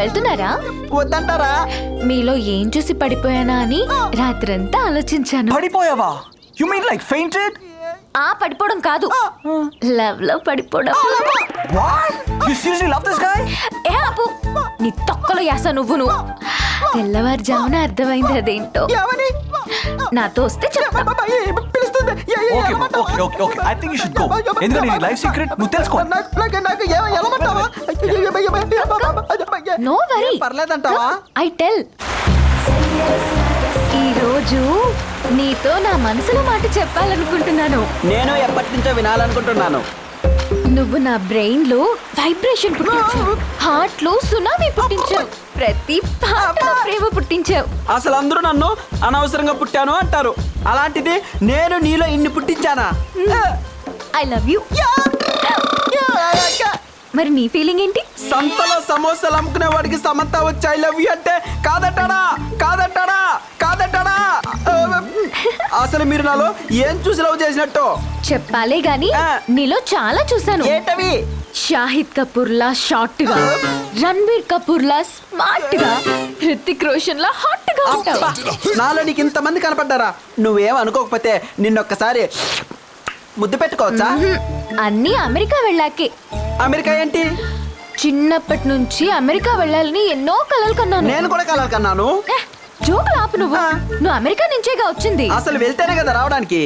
వెళ్తున్నారా? వద్దంటారా? మీలో ఏం చూసి పడిపోయానా అని రాత్రంతా ఆలోచించాను. పడిపోయావా? You mean like fainted? పడిపోవడం కాదు, లవ్ లో పడిపోవడం. What? You seriously love this guy? ఆపు, నీ తొక్కలో యాస నువ్వును. తెల్లవారుజామున అర్థమైంది అదేంటో. నాతో వస్తే చెప్తా. Okay. I think you should go. ఎందుకంటే నీ లైఫ్ సీక్రెట్ నువ్వు తెలుసుకో. నో వరీ, పర్లేదంటావా? I tell. ఈ రోజు నీతో నా మనసులో మాట చెప్పాలనుకుంటున్నాను. నేను ఎప్పటి నుంచో వినాలనుకుంటున్నాను. నువ్వు నా బ్రెయిన్ లో వైబ్రేషన్ పుట్టించావు, హార్ట్ లో సునామీ పుట్టించావు, ప్రతి పాటలో ప్రేమ పుట్టించావు. అసలు అందరూ నన్ను అనవసరంగా పుట్టాను అంటారు, అలాంటిది నేను నీలో ఇన్ని పుట్టించానా? I love you. మరి నీ ఫీలింగ్ ఏంటి? సంతలో సమోసాలు అమ్ముకునే వాడికి సమంత వచ్చి ఐ లవ్ యూ అంటే కాదంటాడా? అసలు మీరు నాలో ఏం చూసి లవ్ చేసినట్టు చెప్పాలే గాని నీలో చాలా చూసాను. ఏంటవి? షాహిద్ కపూర్ లా షార్ట్ గా, రణబీర్ కపూర్ లా స్మార్ట్ గా, హృతిక్ రోషన్ లా హాట్ గా ఉంటావు. నాలో నీకు ఇంతమంది కనపడ్డారా? నువ్వేం అనుకోకపోతే నిన్నొక్కసారి ముద్దు పెట్టుకోవచ్చా? అన్నీ అమెరికా వెళ్ళాకే. అమెరికా ఏంటి? చిన్నప్పటి నుంచి అమెరికా వెళ్ళాలని ఎన్నో కలలు కన్నాను. నేను కూడా కలలు కన్నాను. జోకులు ఆపు నువ్వు. నువ్వు అమెరికా నుంచేగా వచ్చింది. అసలు వెళ్తేనే కదా రావడానికి.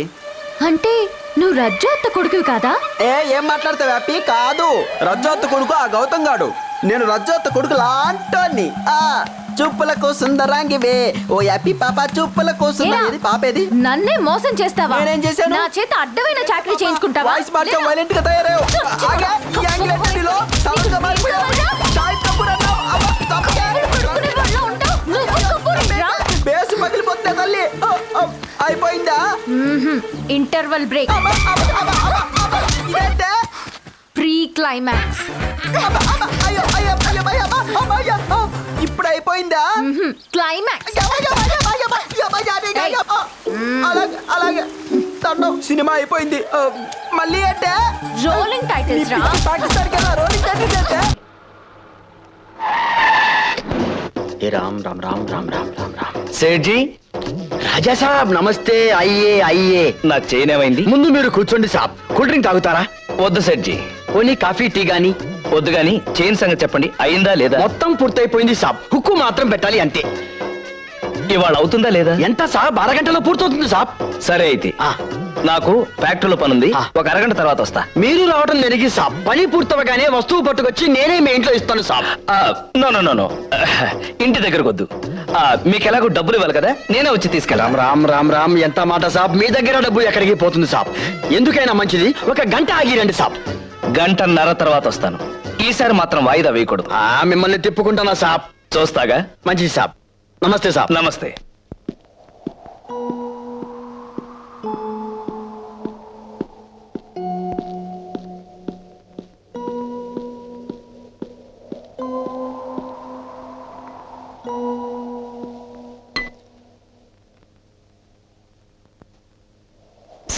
అంటే నువ్వు రజ్జు అత్త కొడుకువి కాదా? ఏం మాట్లాడతావు హ్యాపీ? కాదు, రజ్జు అత్త కొడుకు ఆ గౌతమ్ గాడు. నేను రజ్జు అత్త కొడుకు లాంటోని. చూపులకు సుందరాంగివే ఓ హ్యాపీ పాప, చూపులకు సుందరి పాపేది. నన్నే మోసం చేస్తావా? నేనేం చేశాను? నా చేత అడ్డమైన చాకరీ చేయించుకుంటావా? వాయిస్ మార్చా వైలెంట్ గా తయారయ్యావు. బేసు పగిలిపోతే తల్లి. అయిపోయిందా? Interval break, pre climax. ఇప్పుడు అయిపోయిందా? క్లైమాక్స్. అలాగే సినిమా అయిపోయింది. మళ్ళీ అంటే రోలింగ్ టైటిల్స్ రా. పాకిస్తాన్ కదా రోలింగ్ టైటిల్స్ అంటే. राम राम राम राम राम राम राम सेठ जी రాజా సాబ్ నమస్తే. అయ్యే నా చైన్ ఏమైంది? ముందు మీరు కూర్చోండి సాబ్. కూల్ డ్రింక్ తాగుతారా? వద్దు సెట్ జీ, ఓన్లీ కాఫీ టీ గానీ. వద్దు గానీ చైన్ సంగతి చెప్పండి, అయిందా లేదా? మొత్తం పూర్తయిపోయింది సాబ్, హుక్కు మాత్రం పెట్టాలి అంతే. ఇవాళ అవుతుందా లేదా? ఎంత సాబ్? అరగంటలో పూర్తవుతుంది సాబ్. సరే అయితే నాకు ఫ్యాక్టరీలో పనుంది, ఒక అరగంట తర్వాత వస్తా. మీరు రావడం జరిగి సాబ్, పని పూర్తవగానే వస్తువు పట్టుకొచ్చి నేనే మీ ఇంట్లో ఇస్తాను సాబ్. నో ఇంటి దగ్గరకు వద్దు, మీకు ఎలాగో డబ్బులు ఇవ్వాలి కదా, నేనే వచ్చి తీసుకెళ్ళాం. రామ్ రామ్ రామ్ ఎంత మాట సాబ్, మీ దగ్గర డబ్బు ఎక్కడికి పోతుంది సాబ్? ఎందుకైనా మంచిది ఒక గంట ఆగిరండి సాబ్. గంటన్నర తర్వాత వస్తాను, ఈసారి మాత్రం వాయిదా వేయకూడదు. మిమ్మల్ని తిప్పుకుంటానా సాబ్? చూస్తాగా. మంచిది సాబ్. నమస్తే సాబ్. నమస్తే.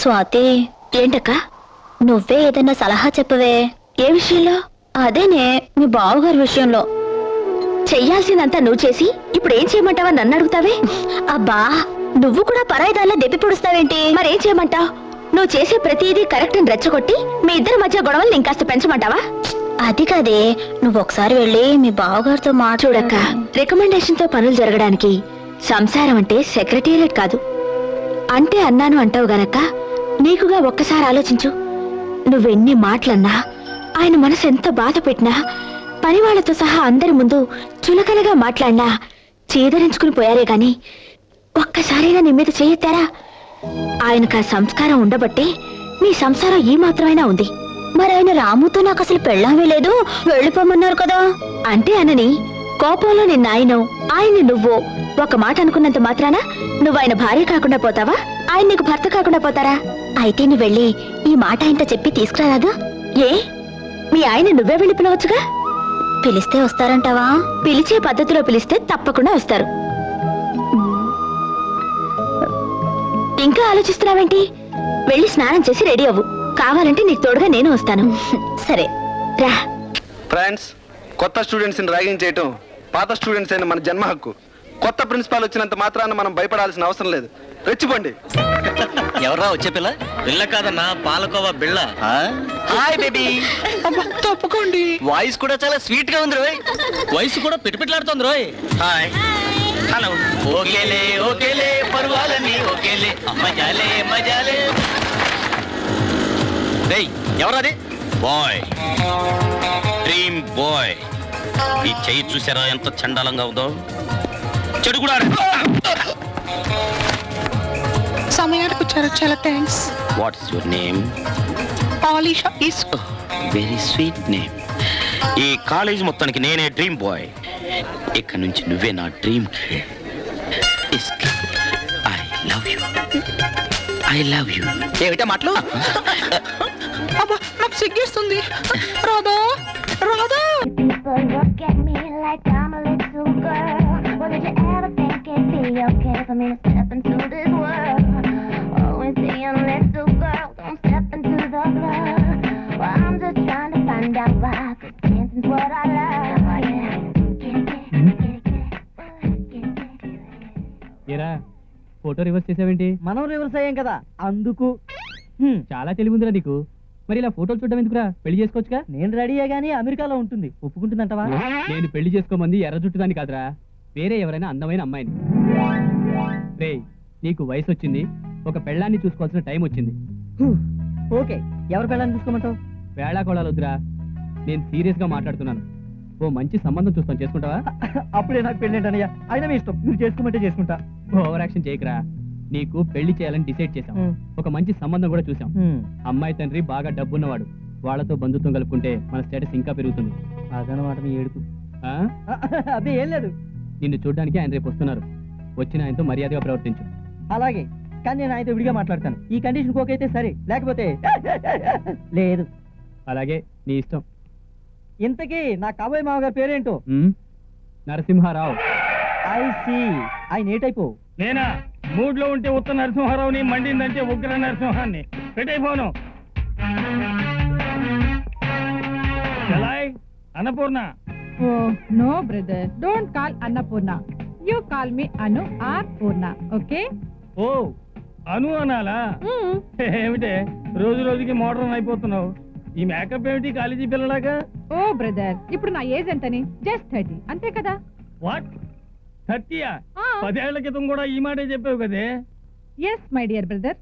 స్వాతి, ఏంటక్క? నువ్వే ఏదైనా సలహా చెప్పవే. ఏ విషయంలో? అదేనే మీ బావగారి విషయంలో. చెయ్యాల్సిందంతా నువ్వు చేసి ఇప్పుడు ఏం చేయమంటావా నన్ను అడుగుతావే? అబ్బా, నువ్వు కూడా పరాయిదాల్లా దెప్పి పొడుస్తావేంటి? మరేం చేయమంటావు? నువ్వు చేసే ప్రతిదీ కరెక్ట్ అని రెచ్చగొట్టి మీ ఇద్దరి మధ్య గొడవలు ఇంకాస్త పెంచమంటావా? అది కాదే, నువ్వు ఒకసారి వెళ్ళి మీ బావగారితో మాట్లాడక్క. రికమెండేషన్ తో పనులు జరగడానికి సంసారం అంటే సెక్రటేరియట్ కాదు. అంటే అన్నాను అంటావు గనక నీకుగా ఒక్కసారి ఆలోచించు. నువ్వెన్ని మాటలన్నా, ఆయన మనసు ఎంత బాధ పెట్టినా, పని వాళ్లతో సహా అందరి ముందు చులకనగా మాట్లాడినా చీదరించుకుని పోయారే గాని ఒక్కసారైనా నీ మీద చేయెత్తారా? ఆయనకు ఆ సంస్కారం ఉండబట్టే మీ సంసారం ఈ మాత్రమైనా ఉంది. మరి ఆయన రాముతో నాకు అసలు పెళ్ళామే లేదు, వెళ్ళిపోమన్నారు కదా అంటే అనని కోపంలో నిన్న ఆయన్ని నువ్వు ఒక మాట అనుకున్నంత మాత్రాన నువ్వు ఆయన భార్య కాకుండా పోతావా? ఆయన నీకు భర్త కాకుండా పోతారా? అయితే నువ్వు వెళ్ళి ఈ మాట ఆయనతో చెప్పి తీసుకురాదు? ఏ, మీ ఆయన నువ్వే వెళ్ళి పిలవచ్చుగా. పిలిస్తే వస్తారంటావా? పిలిచే పద్ధతిలో పిలిస్తే తప్పకుండా వస్తారు. ఇంకా ఆలోచిస్తున్నావేంటి? వెళ్ళి స్నానం చేసి రెడీ అవ్వు. కావాలంటే నీకు తోడుగా నేను వస్తాను. సరే రా. ఫ్రెండ్స్, కొత్త స్టూడెంట్స్ ని ర్యాగింగ్ చేయటం పాత స్టూడెంట్స్ అయిన మన జన్మ హక్కు. కొత్త ప్రిన్సిపాల్ వచ్చినంత మాత్రాన మనం భయపడాల్సిన అవసరం లేదు. రెచ్చిపోండి. ఎవరా వచ్చే పిల్ల? పిల్ల కాదన్నా, పాలకోవా బిళ్ళ. Hi baby. తప్పుకోండి. వాయిస్ కూడా చాలా స్వీట్ గా ఉంది రోయ్. వాయిస్ కూడా పిటపిట్లాడుతోంది రోయ్. హాయ్. హలో. ఓకేలే ఓకేలే పర్వాలని ఓకేలే మజాలే మజాలే. రేయ్ ఎవరది? Boy, dream boy. ఈ చెయ్యి చూసారా ఎంత చండాలంగా ఉందో? చెడు కూడా సమయానికి వచ్చారు, చాలా thanks. What's your name? Alisha is very sweet name. ఈ కాలేజ్ మొత్తానికి నేనే డ్రీమ్ బాయ్. ఇక్కడ నుంచి నువ్వే నా dream. I love you, I love you. ఏమిటా మాటలు? అబ్బా నాకు సిగ్గేస్తుంది. Radha Radha. People look at me like I'm a little girl. Well, did you ever think it'd be okay for me to step into this world? Always being a little girl, don't step into the club. Well, I'm just trying to find out why, 'cause dancing's what I love. Oh, yeah. ఏరా photo reverse చేసావేంటి? మనం reverse అయ్యాం కదా అందుకు. చాలా తెలివిందిరా నీకు. మరి ఇలా ఫోటోలు చూడడం ఎందుకురా? పెళ్లి చేసుకోవచ్చుగా. నేను రెడీయే గానీ అమెరికాలో ఉంటుంది, ఒప్పుకుంటుందంటవా? నేను పెళ్లి చేసుకోమంది ఎర్ర జుట్టుదాన్ని కాదురా, వేరే ఎవరైనా అందమైన అమ్మాయిని. రేయ్ నీకు వయసు వచ్చింది, ఒక పెళ్ళాన్ని చూసుకోవాల్సిన టైం వచ్చింది. ఓకే, ఎవరి పెళ్ళాన్ని చూసుకోమంటావు? వేళాకోళాలు వద్దురా, నేను సీరియస్ గా మాట్లాడుతున్నాను. ఓ మంచి సంబంధం చూస్తాను, చేసుకుంటావా? అప్పుడే నాకు పెళ్ళి ఏంటనయ్యా? అయినా మీ ఇష్టం, మీరు చేసుకోమంటే చేసుకుంటా. ఓవర్ యాక్షన్ చేయకరా. నీకు పెళ్లి చేయాలని డిసైడ్ చేశాం. మ్. ఒక మంచి సంబంధం కూడా చూసాం. అమ్మాయి తండ్రి బాగా డబ్బున్నవాడు. వాళ్ళతో బంధుత్వం కలుపుకుంటే మన స్టేటస్ ఇంకా పెరుగుతుంది. అదనమాట మీ ఏడుపు. ఆ? అదే ఏం లేదు. నిన్ను చూడ్డానికి ఆయన రేపు వస్తున్నారు. వచ్చిన ఆయనతో మర్యాదగా ప్రవర్తించు. అలాగే, కానీ నేను ఆయనతో విడిగా మాట్లాడతాను. ఈ కండిషన్ ఓకైతే సరే, లేకపోతే లేదు. అలాగే నీ ఇష్టం. ఇంతకీ నా కాబోయే మామగారి పేరేంటో? నరసింహారావు. I see. ఆయన ఏ టైపు? నేనా? మూడ్ లో ఉంటే ఉత్త నరసింహారావుని, మండిందంటే ఉగ్ర నరసింహాన్ని. పెట్టైపోను. Annapurna. Oh, no, brother. Don't call Annapurna. You call me Anu or Purna, okay? ఓ అను అనాలా? ఏమిటే రోజు రోజుకి మోడర్న్ అయిపోతున్నావు? ఈ మేకప్ ఏమిటి కాలేజీ పిల్లలాగా? Oh, brother. ఇప్పుడు నా ఏజ్ ఎంతని? జస్ట్ 30. అంతే కదా? వాట్ 30యా? ఆ. 10 ఏళ్ల క్రితం కూడా ఈ మాటే చెప్పావు కదే. Yes my dear brother.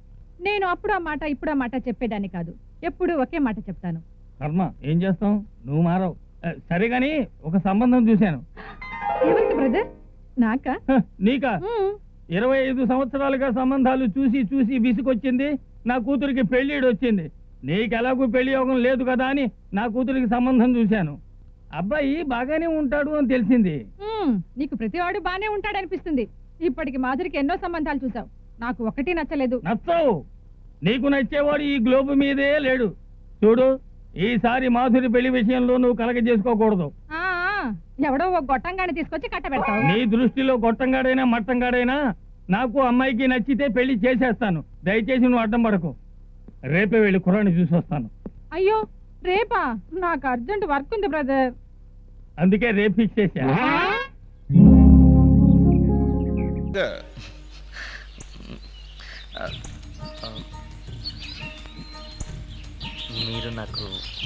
నేను అప్పుడు ఆ మాట ఇప్పుడు ఆ మాట చెప్పేదాన్ని కాదు. ఎప్పుడు ఒకే మాట చెప్తాను. కర్మ, ఏం చేస్తాం, నువ్వు మారవు. సరే గాని ఒక సంబంధం చూశాను. ఎవరికి బ్రదర్? నాకా? నీకా? 25 సంవత్సరాలుగా సంబంధాలు చూసి చూసి విసుకొచ్చింది. నా కూతురికి పెళ్లిడు వచ్చింది. నీకెలాగూ పెళ్లి యోగం లేదు కదా అని నా కూతురికి సంబంధం చూశాను. అబ్బాయి బాగానే ఉంటాడు అని తెలిసింది. నీకు ప్రతివాడు బానే ఉంటాడనిపిస్తుంది. ఇప్పటికి మాధురికి ఎన్నో సంబంధాలు చూసావు. నాకు ఒకటి నచ్చలేదు. నచ్చవు? నీకు నచ్చేవాడు ఈ గ్లోబ్ మీదే లేడు. చూడు, ఈసారి మాధురి పెళ్లి విషయంలో నువ్వు కలగ చేసుకోకూడదు. ఆ, ఎవడో ఒక గొట్టంగాని తీసుకొచ్చి కట్టబెడతావు. నీ దృష్టిలో గొట్టంగాడైనా మట్టంగాడైనా నాకు అమ్మాయికి నచ్చితే పెళ్లి చేసేస్తాను. దయచేసి నువ్వు అడ్డం పడకు. రేపే వెళ్ళి కుర్రాన్ని చూసి వస్తాను. అయ్యో రేపా? నాకు అర్జెంట్ వర్క్ ఉంది బ్రదర్. అందుకే రేపు ఫిక్స్ చేశా. మీరు నాకు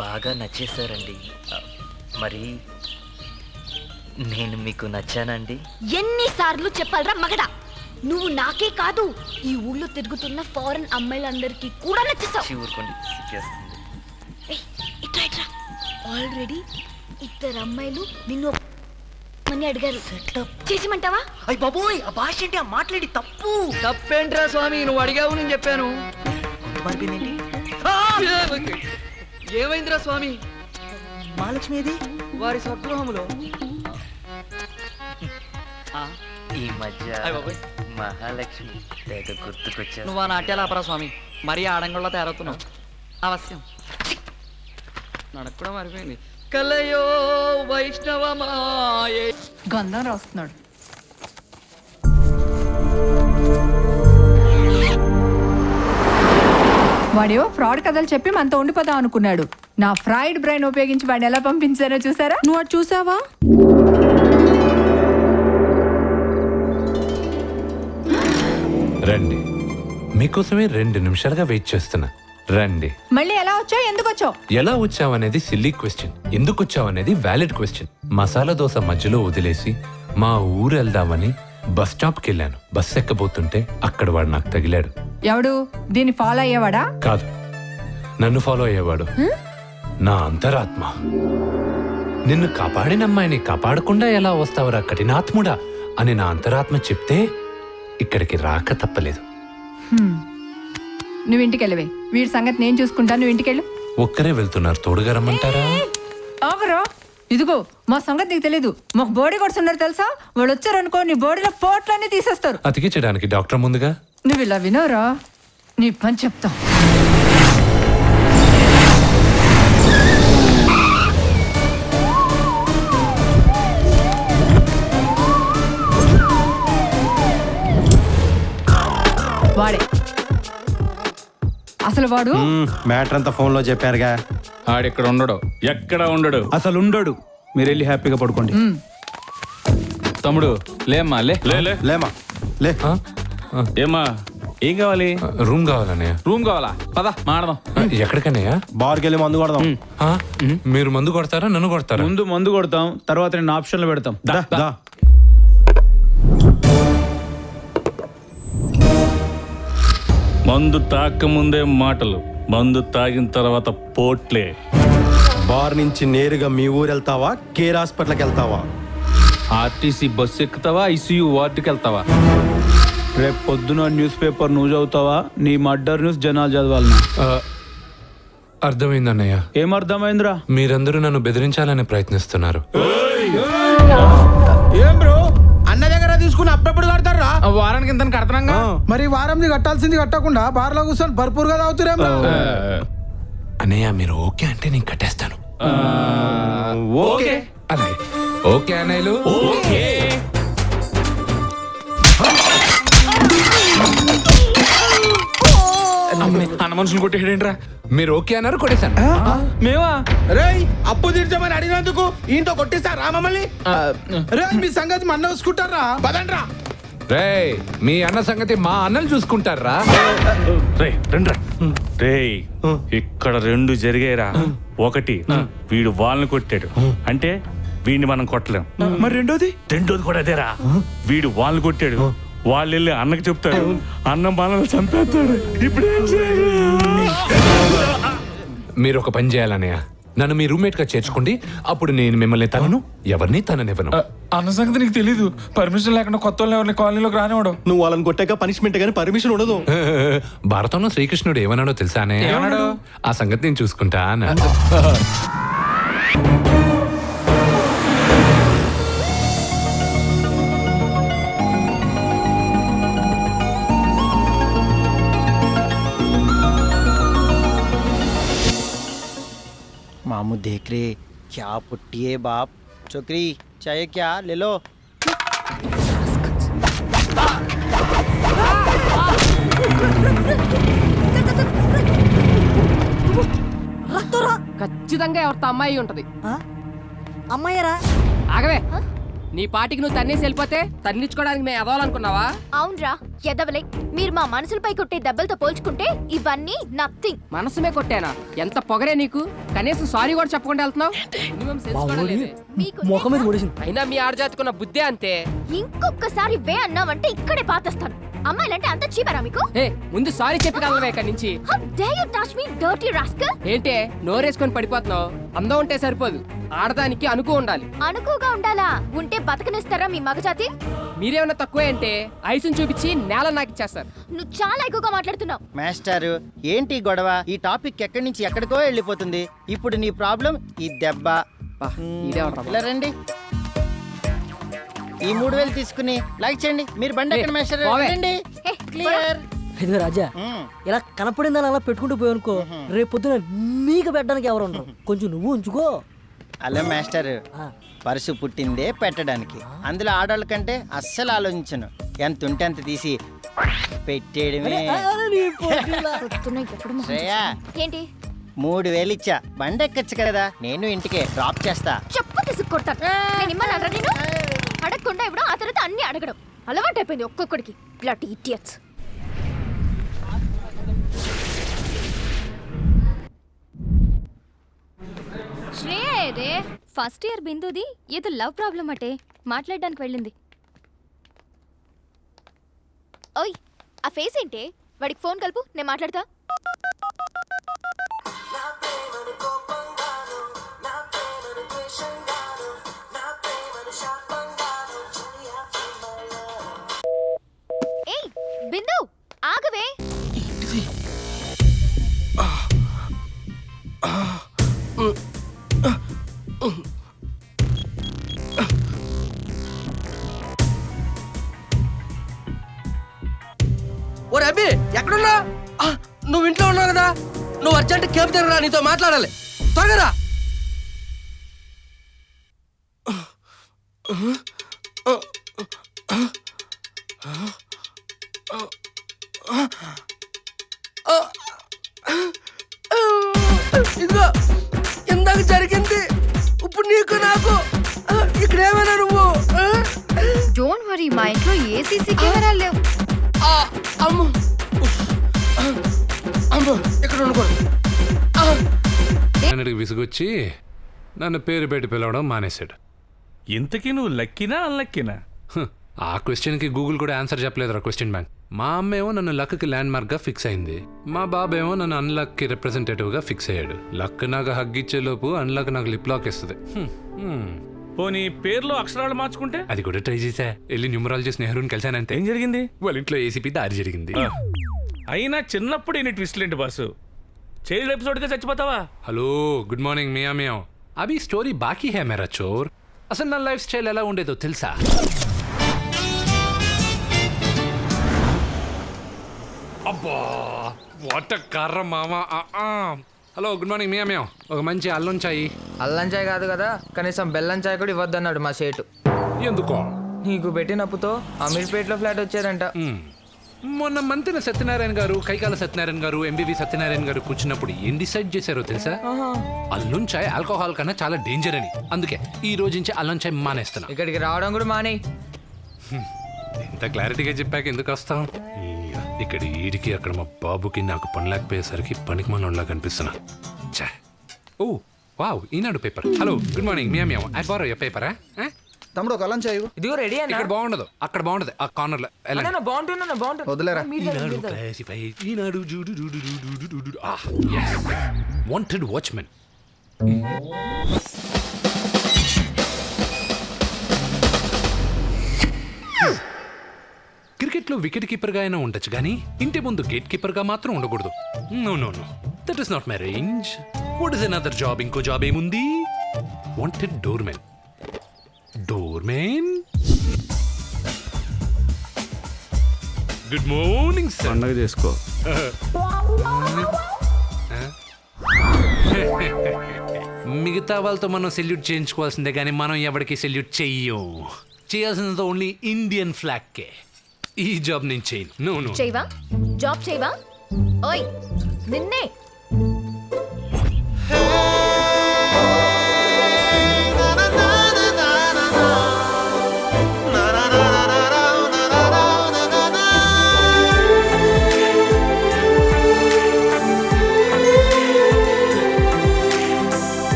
బాగా నచ్చేశారండి. మరి నేను మీకు నచ్చానండి? ఎన్నిసార్లు చెప్పాలరా మగడా? నువ్వు నాకే కాదు, ఈ ఊళ్ళో తిరుగుతున్న ఫారెన్ అమ్మాయిలందరికీ కూడా నచ్చేసావు. ఊరుకోండి, సిగ్గేస్తుంది. ఆల్రెడీ 2 అమ్మాయిలు నిన్ను అని అడిగారు. చేసిమంటావా? అయ్య బాబోయ్, ఆ భాష ఏంటి? ఆ మాట్లాడి తప్పు. తప్పేంట్రా స్వామి, నువ్వు అడిగావు, నేను చెప్పాను. కొంత మారిపోయిందేంటి? ఏమైందిరా స్వామి? మహాలక్ష్మి ఏది? వారి స్వగృహములో. ఈ మధ్య మహాలక్ష్మి తెగ గుర్తుకొచ్చా. నువ్వు ఆ నాట్యాలాపరా స్వామి, మరీ ఆడంగుల్లో తయారవుతున్నావు. అవశ్యం నడకూడా మారిపోయింది. కలయో వైష్ణవమాయే. గంధం రాస్తున్నాడు. వాడేవో ఫ్రాడ్ కథలు చెప్పి మనతో ఉండిపోదాం అనుకున్నాడు. నా ఫ్రైడ్ బ్రెయిన్ ఉపయోగించి వాడిని ఎలా పంపించారో చూసారా? నువ్వు చూసావా? మీకోసమే 2 నిమిషాలుగా వెయిట్ చేస్తున్నా. రండి. మళ్ళీ ఎలా వచ్చావు, ఎందుకు వచ్చావు? ఎలా వచ్చావనేది సిల్లీ క్వశ్చన్, ఎందుకు వచ్చావనేది వ్యాలిడ్ క్వశ్చన్. మసాలా దోశ మధ్యలో వదిలేసి మా ఊరు వెళ్దామని బస్ స్టాప్కి వెళ్ళాను. బస్ ఎక్కబోతుంటే అక్కడ వాడు నాకు తగిలాడు. ఎవడు? దీన్ని ఫాలో అయ్యేవాడా? కాదు, నన్ను ఫాలో అయ్యేవాడు. నా అంతరాత్మ. నిన్ను కాపాడిన అమ్మాయిని కాపాడకుండా ఎలా వస్తావురా కఠినాత్ముడా అని నా అంతరాత్మ చెప్తే ఇక్కడికి రాక తప్పలేదు. నువ్వు ఇంటికి వెళ్ళవే, వీడి సంగతి నేను చూసుకుంటా. నువ్వు ఇంటికి వెళ్ళు. ఒక్కరే వెళ్తున్నారు, తోడుగా రమ్మంటారా? ఆగరా, ఇదిగో మా సంగతి నీకు తెలీదు. మాకు బోడీ కొడుతున్నారు తెలుసా? వాళ్ళు వచ్చారనుకో నీ బోడీలో పోట్లన్నీ తీసేస్తారు. అతికించడానికి డాక్టర్ ముందుగా. నువ్వు ఇలా వినోరా, నీ పని చెప్తా. వాడే అసలు వాడు. మ్యాటర్ అంతా ఫోన్ లో చెప్పారుగా. ఆడెక్కడ ఉండడు, ఎక్కడ ఉండడు, అసలు ఉండడు. మీరు వెళ్ళి హ్యాపీగా పడుకోండి. తమ్ముడు లేమ్మా, లే లేమా లే. ఏమ్మా, ఏం కావాలి? రూమ్ కావాలన్నయ్య. రూమ్ కావాలా? పద మాడదాం. ఎక్కడికన్నయ్య? బార్కి వెళ్ళి మందు కొడదాం. మీరు మందు కొడతారా, నన్ను కొడతారా? ముందు మందు కొడతాం, తర్వాత నేను ఆప్షన్లు పెడతాం. దా. మందు తాకముందే మాటలు, మందు తాగిన తర్వాత పోట్లే. బార్ నుంచి నేరుగా మీ ఊరు వెళ్తావా, కేర్ హాస్పిటల్కి వెళ్తావా? ఆర్టీసీ బస్సు ఎక్కుతావా, ఐసీయూ వార్డుకి వెళ్తావా? రేపు పొద్దున న్యూస్ పేపర్ నువ్వు చదువుతావా, నీ మర్డర్ న్యూస్ జనాలు చదవాలనా? అర్థమైందన్నయ్య. ఏమర్థమైందిరా? మీరందరూ నన్ను బెదిరించాలని ప్రయత్నిస్తున్నారు. ఏం బ్రో, అన్న దగ్గర తీసుకుని అప్పుడప్పుడు కడతారా? వారానికి ఇంత కడతానంగా. మరి వారంది కట్టాల్సింది కట్టకుండా బార్లో కూర్చొని భర్పూర్గా తాగుతురేం? అన్నయ్య మీరు ఓకే అంటే నేను కట్టేస్తాను. ఓకే అలాగే. ఓకే అన్నయ్యలు. ఓకే. అన్న మనుషులు కొట్టేయడేంట్రా? మీరు ఓకే అన్నారు, కొట్టేశాను. మేమా? రేయ్, అప్పు తీర్చమని అడిగినందుకు ఈయనతో కొట్టిస్తారా మమ్మల్ని? రే, మీ సంగతి మన చూసుకుంటారా? పదండ్రా. రేయ్, మీ అన్న సంగతి మా అన్నలు చూసుకుంటారా? రేయ్, ఇక్కడ 2 జరిగాయిరా. ఒకటి, వీడు వాళ్ళని కొట్టాడు అంటే వీడిని మనం కొట్టలేం. మరి రెండోది కూడా అదేరా. వీడు వాళ్ళని కొట్టాడు, వాళ్ళు వెళ్ళి అన్నకి చెప్తాడు, అన్న మనల్ని చంపేస్తాడు. ఇప్పుడు ఏం చేయాలి? మీరు ఒక పని చేయాలన్నయ్య, నన్ను మీ రూమ్మేట్ గా చేర్చుకోండి. అప్పుడు నేను మిమ్మల్ని తనను, ఎవరిని తననివ్వను. అన్న సంగతి నీకు తెలీదు. పర్మిషన్ లేకుండా కొత్త వాళ్ళని ఎవరిని కాలనీలోకి రానివాడు. నువ్వు వాళ్ళని కొట్టాక పనిష్మెంట్ గానీ పర్మిషన్ ఉండదు. భారతంలో శ్రీకృష్ణుడు ఏమన్నాడో తెలుసానే? ఏమన్నాడు? ఆ సంగతి నేను చూసుకుంటా అన్నాడు. मामू देख रहे क्या पुट्टी है बाप। छोकरी चाहिए क्या, ले लो। ఖచ్చితంగా ఎవరితో అమ్మాయి ఉంటది. అమ్మాయిరా? ఆగవే, నీ పాటికి నువ్వు తన్నేసి వెళ్ళిపోతే తన్నించుకోవడానికి మేము ఎదవాలనుకున్నావా? అవునరా, ఎదవలే. మీరు మా మనసులపై కొట్టే దెబ్బలతో పోల్చుకుంటే ఇవన్నీ నథింగ్. మనసుమే కొట్టానా? ఎంత పొగరే నీకు! కనీసం సారీ కూడా చెప్పకుండా వెళ్తున్నావు. మినిమం సెన్స్ కూడా లేదే. అయినా మీ ఆడజాతికున్న బుద్ధే అంతే. ఇంకొకసారి వే అన్నావంటే ఇక్కడే పాతేస్తాను. అమ్మాయిలంటే అంత చీపరా మీకు? ఏ, ముందు సారీ చెప్పగలవే ఇక్కడి నుంచి. How dare you touch me, dirty rascal? ఏంటే నోరేసుకొని పడిపోతున్నావు? అందం ఉంటే సరిపోదు, ఆడదానికి అనుకో ఉండాలి. అనుకుగా ఉండాలా? ఉంటే బతకనిస్తారా మీ మగజాతి? మీరేమన్నా తక్కువే అంటే ఐసుని చూపించి నేల నాకిచ్చేస్తారు. నువ్వు చాలా ఎక్కువగా మాట్లాడుతున్నావు. మాస్టర్, ఏంటి గొడవ? ఈ టాపిక్ ఎక్కడి నుంచి ఎక్కడికో వెళ్ళిపోతుంది. ఇప్పుడు నీ ప్రాబ్లం ఈ దెబ్బ. ఇలా రండి, ఈ 3000 తీసుకుని లైక్ చేయండి. మీరు బండి ఎక్కడ మాస్టర్? రండి. క్లియర్. ఇదిగో రాజా, ఇలా కనపడిందని అలా పెట్టుకుంటూ పోయానుకో, రేపు పొద్దున నీకు పెట్టడానికి ఎవరు ఉండరు. కొంచెం నువ్వు ఉంచుకో. హలో మాస్టర్, పరుసు పుట్టిందే పెట్టడానికి. అందులో ఆడవాళ్ళ కంటే అస్సలు ఆలోచించను. ఎంత ఉంటే అంత తీసి పెట్టేయడమే. శ్రేయా, ఏంటి? 3000 ఇచ్చా, బండి ఎక్కచ్చు కదా, నేను ఇంటికే డ్రాప్ చేస్తా. చెప్పు తీసుకొడతాను. నేను ఇమ్మన్నారా నేను? అడగకుండా ఇవ్వడం, ఆ తర్వాత అన్ని అడగడం అలవాటైపోయింది ఒక్కొక్కడికి. Blood idiots. లేదే. ఫస్ట్ ఇయర్ బిందుది ఏదో లవ్ ప్రాబ్లం అటే, మాట్లాడడానికి వెళ్ళింది. ఓయ్, ఆ ఫేస్ ఏంటే? వాడికి ఫోన్ కలుపు, నేను మాట్లాడతా. ఏయ్ బిందు, ఆగవే. ఓ రబీ, ఎక్కడున్నా? నువ్వు ఇంట్లో ఉన్నావు కదా, నువ్వు అర్జెంట్ కేబ్ దగ్గర రా, నీతో మాట్లాడాలి. త్వరగా ఇదిగో ఇందాక జరిగింది, ఇప్పుడు నీకు నాకు ఇక్కడ ఏమైనా నువ్వు. డోంట్ వరీ, మా ఇంట్లో ఏ సీసీ కెమెరాలు లేవు. అమ్ము అమ్ము, ఇక్కడ ఉండకూడదు. ఆయనకి విసుగొచ్చి నన్ను పేరు పెట్టి పిలవడం మానేశాడు. ఇంతకీ నువ్వు లక్కీనా అన్లక్కీనా? ఆ క్వశ్చన్కి గూగుల్ కూడా ఆన్సర్ చెప్పలేదురా క్వశ్చన్ బ్యాంక్. మా అమ్మ ఏమో నన్ను లక్కి ల్యాండ్ మార్క్గా ఫిక్స్ అయింది, మా బాబు ఏమో నన్ను అన్లక్కి రిప్రజెంటేటివ్గా ఫిక్స్ అయ్యాడు. లక్ నాకు హగ్ ఇచ్చేలోపు అన్లక్ నాకు లిప్ లాక్ ఇస్తుంది. పోనీ పేర్లో అక్షరాలు మార్చుకుంటే? అది కూడా ట్రై చేశా. వెళ్ళి న్యూమరాలజిస్ట్ నెహ్రూని కలిశానంతే. ఏం జరిగింది? వాళ్ళ ఇంట్లో ఏసీపీ దారి జరిగింది. అయినా చిన్నప్పుడు ఎన్ని ట్విస్ట్లు ఏంటి బాసు? చైల్డ్ ఎపిసోడ్గా చచ్చిపోతావా? హలో, గుడ్ మార్నింగ్ మియా మియా. అభి స్టోరీ బాకీ హే మేరా చోర్. అసలు నా లైఫ్ స్టైల్ ఎలా ఉండేదో తెలుసా? అబ్బా, వాట్ కర్ర మామ. హలో, గుడ్ మార్నింగ్ మియా మియా. ఒక మంచి అల్లం చాయ్. అల్లం చాయ్ కాదు కదా, కనీసం బెల్లం చాయ్ కూడా ఇవ్వద్దన్నాడు మా సేటు. ఎందుకో? నీకు పెట్టినప్పుతో అమీర్పేటలో ఫ్లాట్ వచ్చారంట. మొన్న మంత్రి సత్యనారాయణ గారు, కైకాల సత్యనారాయణ గారు, ఎంబీవి సత్యనారాయణ గారు కూర్చున్నప్పుడు ఏం డిసైడ్ చేశారో తెలుసా? అల్లం చాయ్ ఆల్కహాల్ కన్నా చాలా డేంజర్ అని. అందుకే ఈ రోజు నుంచి అల్లం చాయ్ మానేస్తున్నా. ఇక్కడికి రావడం కూడా మానే. ఇంత క్లారిటీగా చెప్పాక ఎందుకు వస్తాం? ఇక్కడ ఈడికి అక్కడ మా బాబుకి నాకు పని లేకపోయేసరికి పనికి మనలా కనిపిస్తున్నా. చా, oh wow, Eenadu paper. Hello, good morning మియా మియా. ఐ బారో యువర్ పేపరా? తమ్ముడు ఒక అల్లం చాయ్. ఇదిగో రెడీ అన్న. ఇక్కడ బాగుండదు, అక్కడ బాగుండదు, ఆ కార్నర్ లో. బాగుంటుంది. వదిలేరా. ఈనాడు వాంటెడ్ వాచ్మెన్. క్రికెట్లో వికెట్ కీపర్గా అయినా ఉండొచ్చు కానీ ఇంటి ముందు గేట్ కీపర్గా మాత్రం ఉండకూడదు. No no no, that is not my range. What is another job? ఇంకో జాబ్ ఏముంది? Wanted doorman. Doorman. Good morning sir. పండగ చేసుకో. మిగతా వాళ్ళతో మనం సెల్యూట్ చేయించుకోవాల్సిందే కానీ మనం ఎవరికి సెల్యూట్ చెయ్యం. చేయాల్సినంత ఓన్లీ ఇండియన్ ఫ్లాగ్కే. ఈ జాబ్ నేను చేయను. No no. చేయవా? జాబ్ చేయవా? ఓయ్ నిన్నే.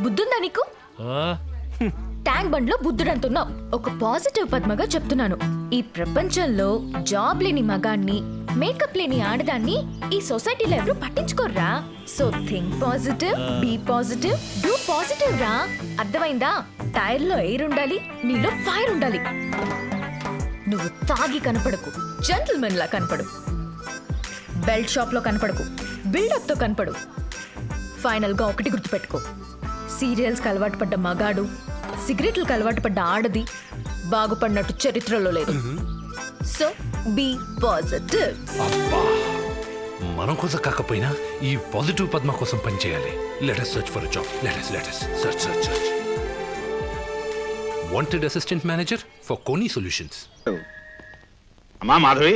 బుద్ధుందా నీకు? ట్యాంక్ బండ్ లో బుద్ధుడు అంటున్నావు. ఒక పాజిటివ్ పద్మగా చెప్తున్నాను. ఈ ప్రపంచంలో జాబ్ లేని మగాన్ని, మేకప్ లేని ఆడదాన్ని ఈ సొసైటీలో ఎవరు పట్టించుకోర్రా. So think positive, be positive, do positive రా. అర్థమైందా? టైర్ లో ఎయిర్ ఉండాలి, నీలో ఫైర్ ఉండాలి. నువ్వు తాగి కనపడకు, జెంటిల్మెన్ లా కనపడు. బెల్ట్ షాప్ లో కనపడకు, బిల్డప్ తో కనపడు. ఫైనల్ గా ఒకటి గుర్తుపెట్టుకో, సీరియల్స్కి అలవాటు పడ్డ మగాడు, సిగరెట్లకు అలవాటు పడ్డ ఆడది బాగుపడినట్టు చరిత్రలో లేదు. So be positive. మనం కోసం కాకపోయినా ఈ పాజిటివ్ పద్మ కోసం పనిచేయాలి. Let us search for a job. Let us search. Wanted assistant manager for Koni Solutions. అమ్మా మాధవి,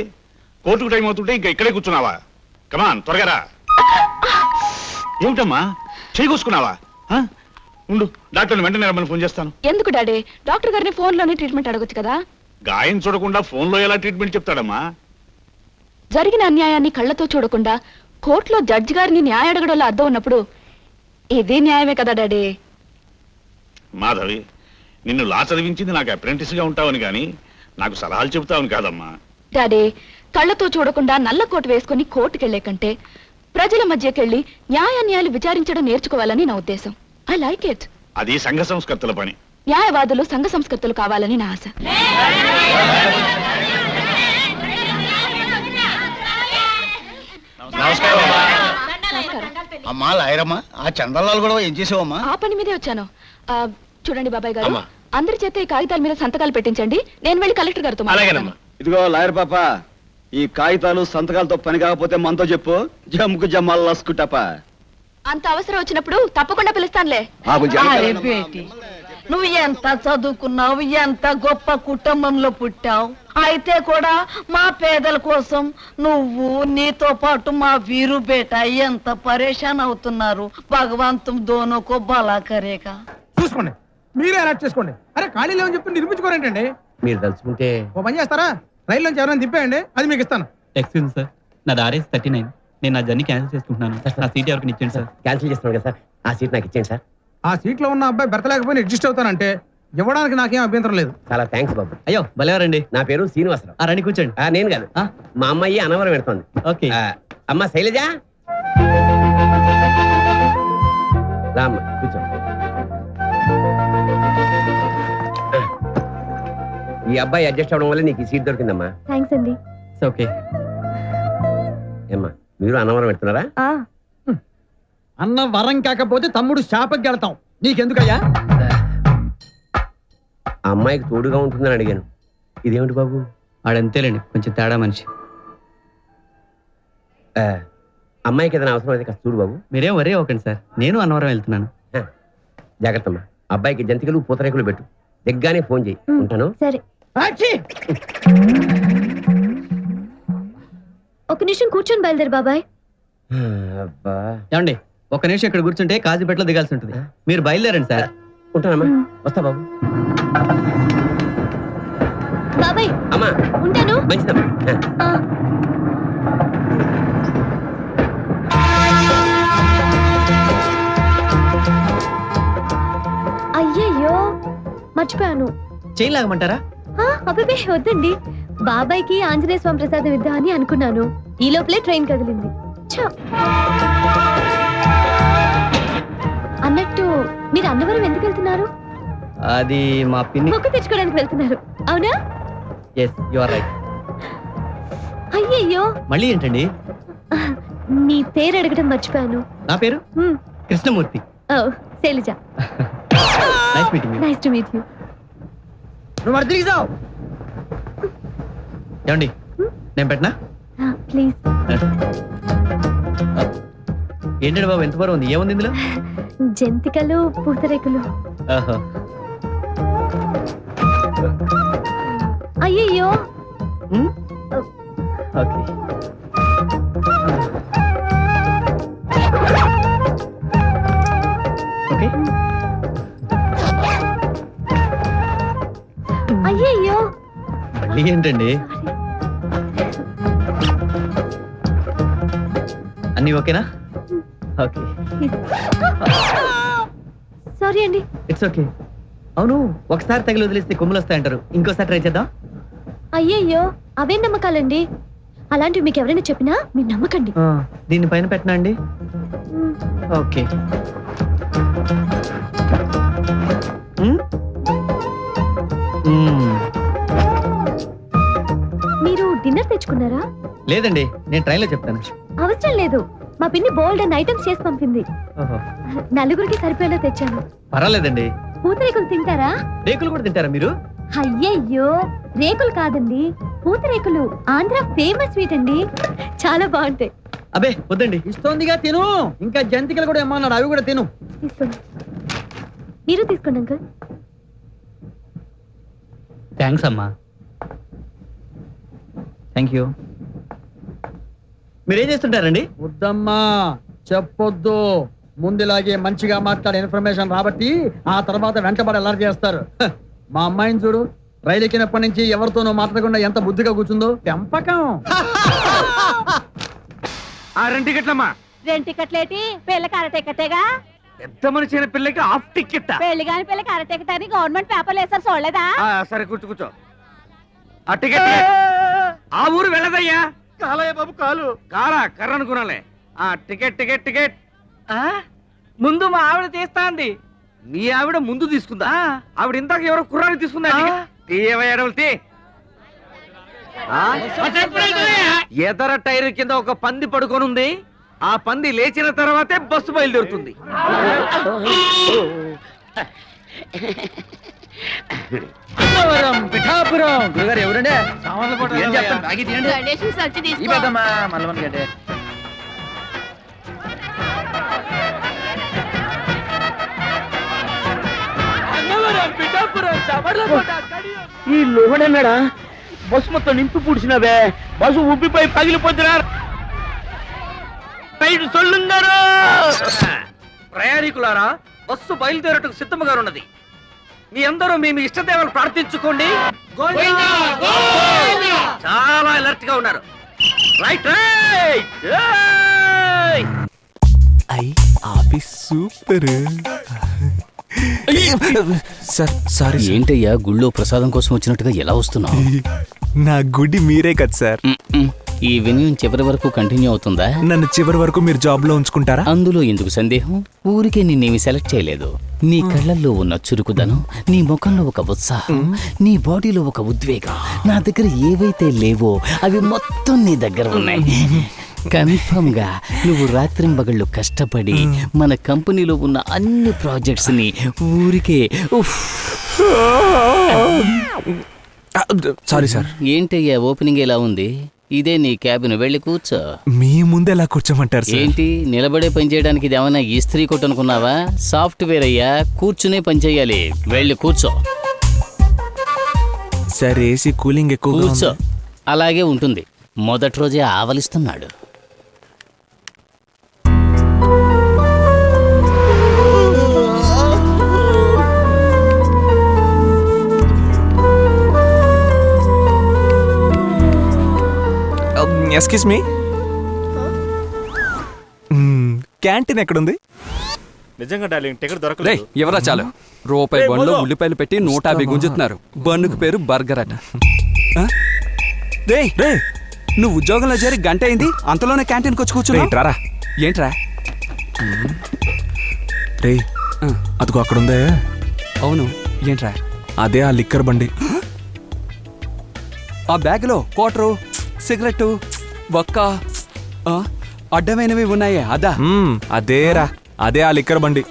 కోర్టుకు టైం అవుతుంటే ఇంకా ఇక్కడే కూర్చున్నావా? కమాన్, త్వరగా రా. ఏమిటమ్మా, చేయి కూసుకున్నావా? ఉండు, డాక్టర్ని వెంటనే రమ్మని ఫోన్ చేస్తాను. ఎందుకు డాడీ? డాక్టర్ గారిని ఫోన్లోనే ట్రీట్మెంట్ అడగొచ్చు కదా. గాయం చూడకుండా ఫోన్లో ఎలా ట్రీట్మెంట్ చెప్తాడమ్మా? జరిగిన అన్యాయాన్ని కళ్ళతో చూడకుండా కోర్టులో జడ్జి గారిని న్యాయం అడగడంలో అర్థం ఉన్నప్పుడు ఇదే న్యాయమే కదా డాడీ. మాధవి, నిన్ను లా చదివించింది నాకు అప్రెంటిస్ గా ఉంటావని గాని నాకు సలహాలు చెబుతావని కాదమ్మా. డాడీ, కళ్ళతో చూడకుండా నల్ల కోటు వేసుకుని కోర్టుకెళ్లే కంటే ప్రజల మధ్యకెళ్లి న్యాయాన్యాయాలు విచారించడం నేర్చుకోవాలని నా ఉద్దేశం. I like it. అది సంఘ సంస్కర్తల పని. న్యాయవాదులు సంఘ సంస్కృతులు కావాలని నా ఆశ. అమ్మా లాయరమ్మా, ఆ చందనాలు కూడా ఏం చేసావమ్మా? ఆ పని మీదే వచ్చాను. చూడండి బాబాయ్ గారు, అందరి చేత ఈ కాగితాల మీద సంతకాలు పెట్టించండి. నేను వెళ్ళి కలెక్టర్ గారితో మాట్లాడతాను. ఇదిగో లాయర్ పాప, ఈ కాగితాలు సంతకాలతో పని కాకపోతే మనతో చెప్పు. జమ్ముకు జమ్మాలు లసుకుంటాపా. అంత అవసరం వచ్చినప్పుడు తప్పకుండా పిలుస్తానులే. నువ్వు ఎంత చదువుకున్నావు, ఎంత గొప్ప కుటుంబంలో పుట్టావు, అయితే కూడా మా పేదల కోసం నువ్వు నీతో పాటు మా వీరు బేట ఎంత పరేషాన్ అవుతున్నారు. భగవంతుం దోనోకో బలా కరేగా. చూసుకోండి, మీరే అలర్ట్ చేసుకోండి. అరే ఖాళీ లేవని చెప్పి నిరూపించుకోరేంటండి? మీరు తలుచుకుంటే ఓ పని చేస్తారా, రైల్లోంచి ఎవరైనా దింపేయండి, అది మీకు ఇస్తాను. ఎక్స్క్యూజ్ సార్, నాది RS 39. నేను నా జర్నీ క్యాన్సిల్ చేసుకుంటున్నాను. నా సీట్ ఎవరికి ఇచ్చేయండి సార్. క్యాన్సిల్ చేస్తున్నాను కదా సార్, ఆ సీట్ నాకు ఇచ్చేయండి సార్. ఆ సీట్ లో ఉన్న అబ్బాయి బెర్త లేకపోయినా అడ్జస్ట్ అవుతానంటే ఇవ్వడానికి నాకేం అభ్యంతరం లేదు. చాలా థ్యాంక్స్ బాబు. అయ్యో భలేవారండి. నా పేరు శ్రీనివాసరావు. రండి కూర్చోండి. నేను కాదు, మా అమ్మాయి అనవరం పెడుతోంది. ఓకే. అమ్మ శైలజ, రామ్మ కూర్చో. ఈ అబ్బాయి అడ్జస్ట్ అవడం వల్ల నీకు ఈ సీట్ దొరికిందమ్మా. థ్యాంక్స్ అండి. ఓకే. ఏమ్మా, మీరు అనవరం పెడుతున్నారా? అన్న వరం కాకపోతే తమ్ముడు శాపకి గెడతాం. నీకెందుకయ్యా? ఆ అమ్మాయికి తోడుగా ఉంటుందని అడిగాను. ఇదేమిటి బాబు? ఆడంతేలేండి, కొంచెం తేడా మనిషి. అమ్మాయికి ఏదైనా అవసరం అయితే కాస్త చూడు బాబు. మీరేం వరే ఒకండి సార్, నేను అన్నవరం వెళ్తున్నాను. జాగ్రత్త అమ్మా. అబ్బాయికి జంతికలు పూతరేకులు పెట్టు. దిగ్గానే ఫోన్ చేయి. ఉంటాను. సరే. ఒక నిమిషం కూర్చొని బయలుదేరు బాబాయ్. అబ్బా, ఏమండి, ఒక్క నిమిషం ఇక్కడ కూర్చుంటే కాజీపేటలో దిగాల్సి ఉంటుంది. మీరు బయలుదేరండి సార్. ఉంటానమ్మా, వస్తా బాబు. బాబాయ్ అమ్మా ఉంటాను. మంచిదమ్మా. అయ్యయ్యో మర్చిపోయాను. చైన్ లాగమంటారా? అబ్బే వద్దండి, బాబాయ్కి ఆంజనేయ స్వామి ప్రసాదం ఇద్దా అని అనుకున్నాను. ఈ లోపలే ట్రైన్ కదిలింది. అన్నట్టు మీరు అన్నవరం ఎందుకు వెళ్తున్నారు? అది మా పిన్ని మొక్కు తెచ్చుకోవడానికి వెళ్తున్నారు, అవునా? Yes, you are right. అయ్యయ్యో, మళ్ళీ ఏంటండి? మీ పేరు అడగడం మర్చిపోయాను. నా పేరు Krishnamurthy. Shailaja. Nice meeting you. Nice to meet you. నువ్వు అడిగి తిరిగిసావు. ఏమండి, నేను పెట్టనా? ప్లీజ్. ఏంటండి బాబు, ఎంత బరువు ఉంది? ఏముంది ఇందులో? జంతికలు పూతరేకులు. అయ్యయ్యో. ఓకే. ఓకే. అయ్యయ్యో. మళ్ళీ ఏంటండి? అన్నీ ఓకేనా? ఓకే. సారీ అండి. It's okay. అవును, ఒకసారి తగిలి వదిలేస్తే కొమ్ములు వస్తాయంటారు, ఇంకోసారి ట్రై చేద్దాం. అయ్యయ్యో, అవే నమ్మకాలండి. అలాంటివి మీకు ఎవరైనా చెప్పినా మీరు నమ్మకండి. దీని పైన పెట్టనా అండి? ఓకే. మీరు డిన్నర్ తెచ్చుకున్నారా? లేదండి, నేను ట్రైన్లో చెప్తాను. అవసరం లేదు, మా పిన్ని బోల్డ్ అండ్ ఐటమ్స్ చేసి పంపింది. నలుగురికి సరిపోయేలా తెచ్చాను. పర్వాలేదండి. పూతరేకులు తింటారా? రేకులు కూడా తింటారా మీరు? అయ్యయ్యో, రేకులు కాదండి, పూతరేకులు. ఆంధ్ర ఫేమస్ స్వీట్ అండి, చాలా బాగుంటాయి. అబే వద్దండి. ఇస్తోందిగా తిను. ఇంకా జంతికలు కూడా ఏమన్నాడు, అవి కూడా తిను. తీసుకోండి. మీరు తీసుకోండి అంకుల్. థ్యాంక్స్ అమ్మా. Thank you. మీరేం చేస్తుంటారండి? వద్దమ్మా, చెప్పొద్దు. ముందులాగే మంచిగా మాట్లాడే ఇన్ఫర్మేషన్ రాబట్టి ఆ తర్వాత వెంటబడి అలర్ట్ చేస్తారు. మా అమ్మాయిని చూడు, రైలు ఎక్కినప్పటి నుంచి ఎవరితోనూ మాట్లాడకుండా ఎంత బుద్ధిగా కూర్చుందో. పెంపకం. ఆ 2 టికెట్లమ్మా. 2 టికెట్లేటి పెళ్ళకి అర టికెటేగా. పెద్ద మనిషి అయిన పిల్లకి హాఫ్ టికెట్. పెళ్లి కాని పిల్లకి అర టికెట్ అని గవర్నమెంట్ పేపర్లు వేసారు చూడలేదా? సరే కూర్చో. ఆ టికెట్ ఆ ఊరు వెళ్ళదయ్యా. కాలయ్య బాబు కాలు. కర్ర అనుకున్నాలే. ఆ టికెట్ టికెట్ టికెట్. ముందు మా ఆవిడ తీస్తా అంది. మీ ఆవిడ ముందు తీసుకుందా? ఆవిడ ఇందాక ఎవరో కుర్రాన్ని తీసుకుందా? తీయవయ్యాడవులు. ఎదర టైర్ కింద ఒక పంది పడుకొనుంది. ఆ పంది లేచిన తర్వాతే బస్సు బయలుదేరుతుంది. పిఠాపురం గురుగారు ఎవరండి? ఏం చెప్తాను? బాగి తీయండి. ఈ పెద్దమ్మా మల్లవన్ గడ్డే. ఈ లోహడన్నాడా? బస్సు మొత్తం నింపి పూడ్చినవే. బస్సు ఉబ్బిపోయి పగిలిపోతున్నారు. ప్రయాణికులారా, బస్సు బయలుదేరటకు సిద్ధముగా ఉన్నది. మీ అందరూ మీ ఇష్టదేవలు ప్రార్థించుకోండి. చాలా అలర్ట్ గా ఉన్నారు. Right right. Office super. Sir sorry. ఏంటయ్యా గుళ్ళో ప్రసాదం కోసం వచ్చినట్టుగా ఎలా వస్తున్నావు? నా గుడి మీరే కదా సార్. ఈ వినయం చివరి వరకు కంటిన్యూ అవుతుందా? నన్ను చివరి వరకు మీరు జాబ్ లో ఉంచుకుంటారా? అందులో ఎందుకు సందేహం? ఊరికే నిన్నేమి సెలెక్ట్ చేయలేదు. నీ కళ్ళల్లో ఉన్న చురుకుదనం, నీ ముఖంలో ఒక ఉత్సాహం, నీ బాడీలో ఒక ఉద్వేగం నా దగ్గర ఏవైతే లేవో అవి మొత్తం నీ దగ్గర ఉన్నాయి. కన్ఫర్మ్ గా నువ్వు రాత్రింబగళ్ళు కష్టపడి మన కంపెనీలో ఉన్న అన్ని ప్రాజెక్ట్స్ ని ఊరికే సారీ సార్. ఏంటయ్యా ఓపెనింగ్ ఎలా ఉంది? ఇదే నీ క్యాబిన్, వెళ్ళి కూర్చో. మీ ముందు ఎలా కూర్చోమంటారు సార్? ఏంటి నిలబడే పని చేయడానికి ఇది ఏమైనా ఇస్త్రీ కొట్టు అనుకున్నావా? సాఫ్ట్వేర్ అయ్యా, కూర్చునే పని చేయాలి. వెళ్ళి కూర్చో. సార్ ఏసీ కూలింగ్ ఎక్కువ. కూర్చో. అలాగే ఉంటుంది. మొదటి రోజే ఆవలిస్తున్నాడు. ఎక్స్క్యూజ్ మీ, క్యాంటీన్ ఎక్కడుంది? నిజంగా డార్లింగ్ టికెట్ దొరకలేదు. ఎవరా చాలు రూపాయి బండ్లో ఉల్లిపాయలు పెట్టి 150 గుంజుతున్నారు. బండుకు పేరు బర్గర్ అట. రే నువ్వు ఉద్యోగంలో చేరి గంట అయింది, అంతలోనే క్యాంటీన్కి వచ్చి కూర్చున్నారా? ఏంట్రా? రే అదిగో అక్కడుందే. అవును, ఏంట్రా? అదే ఆ లిక్కర్ బండి. ఆ బ్యాగ్లో క్వార్టరు, సిగరెట్టు, ఒక్క అడ్డమైనవి ఉన్నాయే అదా? అదేరా, అదే ఆ లిక్కర్ బండి.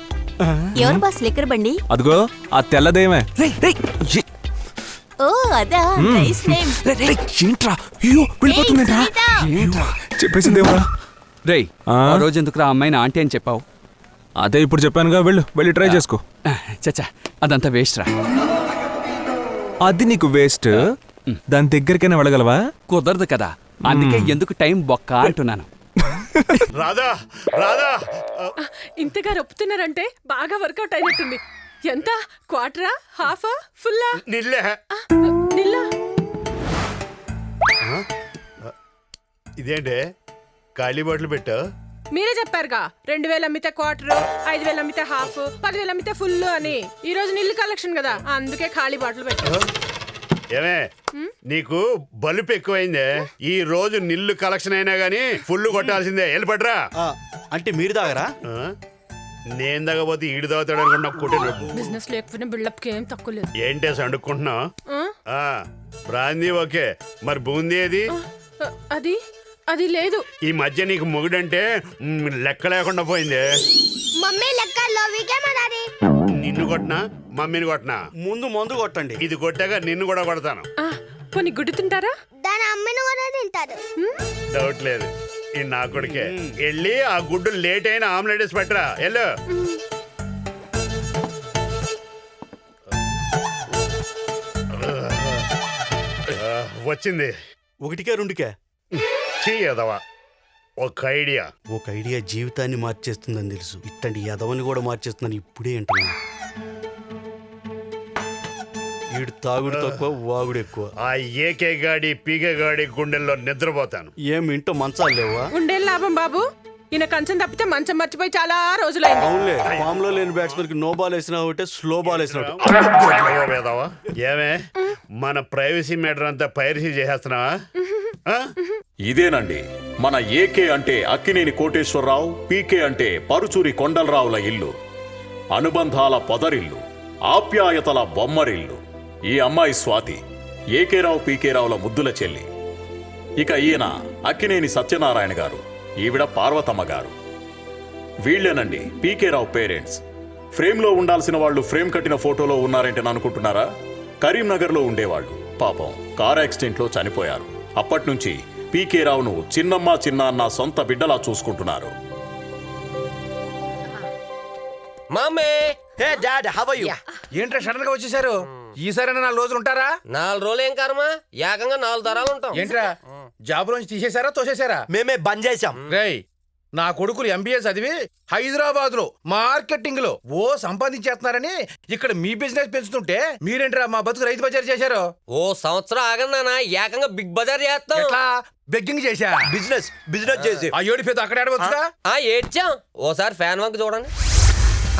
ఎవరు బాస్ లిక్కర్ బండి? అదిగో ఆ తెల్లదేమే. ఓ అదా, నైస్ నేమ్. ఏంట్రా? అయ్యో వెళ్ళిపోతుందేంట్రా? చెప్పేసిందేమరా? రే ఆ రోజు ఎందుకురా అమ్మాయిని ఆంటీ అని చెప్పావు? అదే ఇప్పుడు చెప్పానుగా, వెళ్ళి ట్రై చేసుకో. చచ్చా, అదంతా వేస్ట్ రా. అది నీకు వేస్ట్. దాని దగ్గరికైనా వెళ్ళగలవా? కుదరదు కదా, అందుకే ఎందుకు టైం బొక్క అంటున్నాను. రాధా రాధా, ఇంతగా రొప్పుతున్నారంటే బాగా వర్కౌట్ అయినట్టుంది. ఎంత? క్వార్టరా, హాఫా, ఫుల్లా? నిల్లే. నిల్లా? ఇదేంటే ఖాళీ బాటిల్ పెట్టా? మీరే చెప్పారుగా 2000 అమ్మితే క్వార్టర్, 5000 అమ్మితే హాఫ్, 10,000 అమ్మితే ఫుల్ అని. ఈ రోజు నిల్లు కలెక్షన్ కదా, అందుకే ఖాళీ బాటిల్ పెట్టా. ఏమే నీకు బలుపు ఎక్కువైందే. ఈ రోజు నిల్లు కలెక్షన్ అయినా గానీ ఫుల్ కొట్టాల్సిందే. వెళ్ళిపట్రా. అంటే మీరు తాగరా? నేను తాగపోతే ఈడు తాగుతాడు అనుకున్నా. కొట్టే బిజినెస్ లేకపోయినా బిల్డప్ కి ఏం తక్కువ లేదు. ఏంటే సండుకుంటున్నావు? బ్రాందీ ఓకే, మరి బూందీ ఏది? అది లేదు. ఈ మధ్య నీకు మొగుడంటే లెక్క లేకుండా పోయిందే. మమ్మీ లెక్కల్లో వికేమన్నది? నిన్ను కొట్టినా మమ్మీని కొట్టినా? ముందు మందు కొట్టండి. ఇది కొట్టాక నిన్ను కూడా కొడతాను. పోనీ గుడ్డు తింటారా? దాని అమ్మిని కూడా తింటారు. డౌట్ లేదు, ఈ నా కొడుకే. వెళ్ళి ఆ గుడ్డు లేట్ అయిన ఆమ్లెట్ వేసి పెట్టరా. వెళ్ళు. వచ్చింది. ఒకటికే రెండుకే చెయ్యదవా. ఒక ఐడియా జీవితాన్ని మార్చేస్తుందని తెలుసు. ఇట్టండి యదవని కూడా మార్చేస్తుందని ఇప్పుడే అంటున్నా. వీడు తాగుడు తక్కువ వాగుడు ఎక్కువ. ఆ ఏకే గాడి పీకే గాడి గుండెల్లో నిద్రపోతాను. ఏం ఇంటో మంచాలు లేవా? ఉండేం లాభం బాబు, ఈయన కంచం తప్పితే మంచం మర్చిపోయి చాలా రోజులైంది. అవునులే, ఫామ్ లో లేని బ్యాట్స్మెన్ కి నో బాల్ వేసినా ఒకటే, స్లో బాల్ వేసినా ఏమే మన ప్రైవసీ మీటర్ అంతా పైరసీ చేసేస్తున్నావా? ఇదేనండి మన ఏకే అంటే అక్కినేని కోటేశ్వరరావు, పీకే అంటే పరుచూరి కొండలరావుల ఇల్లు. అనుబంధాల పొదరిల్లు, ఆప్యాయతల బొమ్మరిల్లు. ఈ అమ్మాయి స్వాతి, ఏకేరావు పీకేరావుల ముద్దుల చెల్లి. ఇక ఈయన అక్కినేని సత్యనారాయణ గారు, ఈవిడ పార్వతమ్మ గారు. వీళ్లేనండి పీకేరావు పేరెంట్స్. ఫ్రేమ్లో ఉండాల్సిన వాళ్ళు ఫ్రేమ్ కట్టిన ఫోటోలో ఉన్నారంటే అనుకుంటున్నారా? కరీంనగర్లో ఉండేవాళ్ళు. పాపం కార్ యాక్సిడెంట్లో చనిపోయారు. అప్పట్నుంచి పీకేరావును చిన్నమ్మ చిన్నాన్న సొంత బిడ్డలా చూసుకుంటున్నారు. ఏంట్రా సడన్ గా వచ్చేసారు? ఈసారి 4 రోజులు ఉంటారా? 4 రోజులు ఏం కర్మా, ఏకంగా 4 తరాలు ఉంటాం. ఏంట్రా జాబ్ నుంచి తీసేశారా తోసేశారా? మేమే బంద్ చేశాం. రేయ్, నా కొడుకులు ఎంబీఏ చదివి హైదరాబాద్ లో మార్కెటింగ్ లో సంపాదించేస్తున్నారని ఇక్కడ మీ బిజినెస్ పెంచుతుంటే మీరేంట్రా మా బతుకు రైతు బజార్ చేశారు? సంవత్సరం ఆగన్నా ఏకంగా బిగ్ బజార్ చేస్తాం. ఎట్లా బెగ్గింగ్ చేశా? బిజినెస్ చేసి ఆ ఏడిపోతే అక్కడ ఆడవచ్చుగా. ఏడ్చాం. ఓసారి ఫ్యాన్ వంక చూడండి.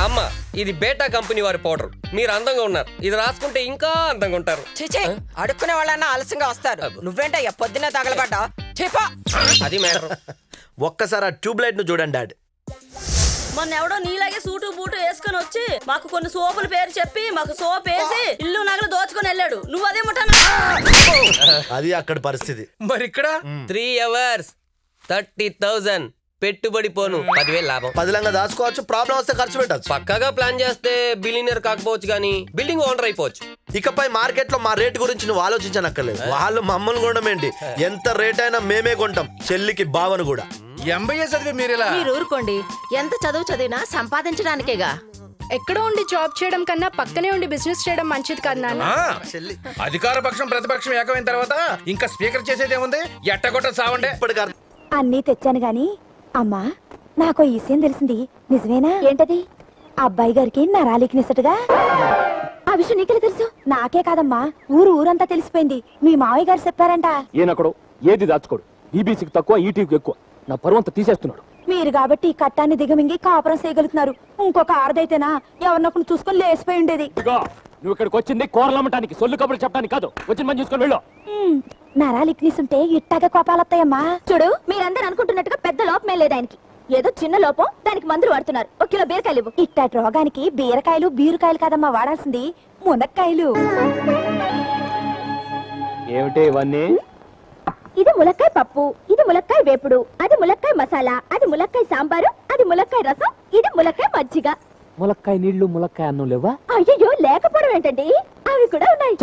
అమ్మ, ఇది బేటా కంపెనీ వారి పౌడర్. మీరు అందంగా ఉన్నారు, ఇది రాసుకుంటే ఇంకా అందంగా ఉంటారు. చిచే, అడుక్కునే వాళ్ళన్నా ఆలస్యంగా వస్తారు. నువ్వేంటయ్యా పొద్దున్నే తగలబడ్డా? చెప్పా, అది మ్యాటర్. ఒక్కసారి ఆ ట్యూబ్ లైట్ ను చూడండి డాడ్. మొన్న ఎవడో నీలాగే సూటు బూటు వేసుకుని వచ్చి మాకు కొన్ని సోపుల పేరు చెప్పి మాకు సోప్ వేసి ఇల్లు నగలు దోచుకొని వెళ్ళాడు. నువ్వు అదే ముఠా. అది అక్కడ పరిస్థితి. మరి ఇక్కడ 3 hours 30,000 పెట్టుబడి పోను 10,000 లాభం. 10 దాచుకోవచ్చు, ప్రాబ్లం వస్తే ఖర్చు పెట్టచ్చు. పక్కాగా ప్లాన్ చేస్తే బిలియనర్ కాకపోవచ్చు కానీ బిల్డింగ్ ఓనర్ అయిపోవచ్చు. ఇకపై మార్కెట్ లో మా రేట్ గురించి నువ్వు ఆలోచించనక్కర్లేదు. వాళ్ళు మమ్మల్ని కొనమేంటి, ఎంత రేట్ అయినా మేమే కొంటాం. చెల్లికి బావను కూడా. ఎంబీఏ చదివి మీరు ఊరుకోండి. ఎంత చదువు చదివినా సంపాదించడానికేగా. ఎక్కడో ఉండి జాబ్ చేయడం కన్నా పక్కనే ఉండి బిజినెస్ చేయడం మంచిది కదా నాన్న. అధికార పక్షం ప్రతిపక్షం ఏకమైన తర్వాత ఇంకా స్పీకర్ చేసేదేముంది? ఎట్టగొట్ట సావండే. అన్నీ తెచ్చాను గాని అమ్మా, నాకు ఈ విషయం తెలిసింది. నిజమేనా? ఏంటది? అబ్బాయి గారికి నరాలికినిసట్టుగా. ఆ విషయం నీకెలా తెలుసు? నాకే కాదమ్మా, ఊరంతా తెలిసిపోయింది. మీ మావయ్య గారు చెప్పారంట. ఈయనొకడు ఏది దాచుకోడు, ఈబీసీకి తక్కువ ఈటీకి ఎక్కువ. నా పరువంతా తీసేస్తున్నాడు. మీరు కాబట్టి ఈ కట్టాన్ని దిగమింగి కాపురం చేయగలుగుతున్నారు. ఇంకొక ఆడదైతేనా ఎవరినొకరు చూసుకొని లేసిపోయి ఉండేది. నువ్వు ఇక్కడికి వచ్చింది కూరలమ్మటానికి, సొల్లు కబుర్లు చెప్పడానికి కాదు. వచ్చిన పని చూసుకొని వెళ్ళు. నరాలిక్నిస్ ఉంటే ఇట్టాగా కోపాలొస్తాయమ్మా. చూడు, మీరందరూ అనుకుంటున్నట్టుగా పెద్ద లోపమే లేదు ఆయనకి. ఏదో చిన్న లోపం, దానికి మందులు వాడుతున్నారు. 1 కిలో బీరకాయలు ఇవ్వు. ఇట్టాటి రోగానికి బీరకాయలు బీరుకాయలు కాదమ్మా వాడాల్సింది, మునక్కాయలు. ఏమిటి ఇవన్నీ? ఇది ములక్కాయ పప్పు, ఇది ములక్కాయ వేపుడు, అది ములక్కాయ మసాలా, అది ములక్కాయ సాంబారు, అది ములక్కాయ రసం, ఇది ములక్కాయ మజ్జిగ. ములక్కాయ నీళ్లు ములక్కాయ అన్నం లేవా? అయ్యో, లేకపోవడం ఏంటండి, అవి కూడా ఉన్నాయి.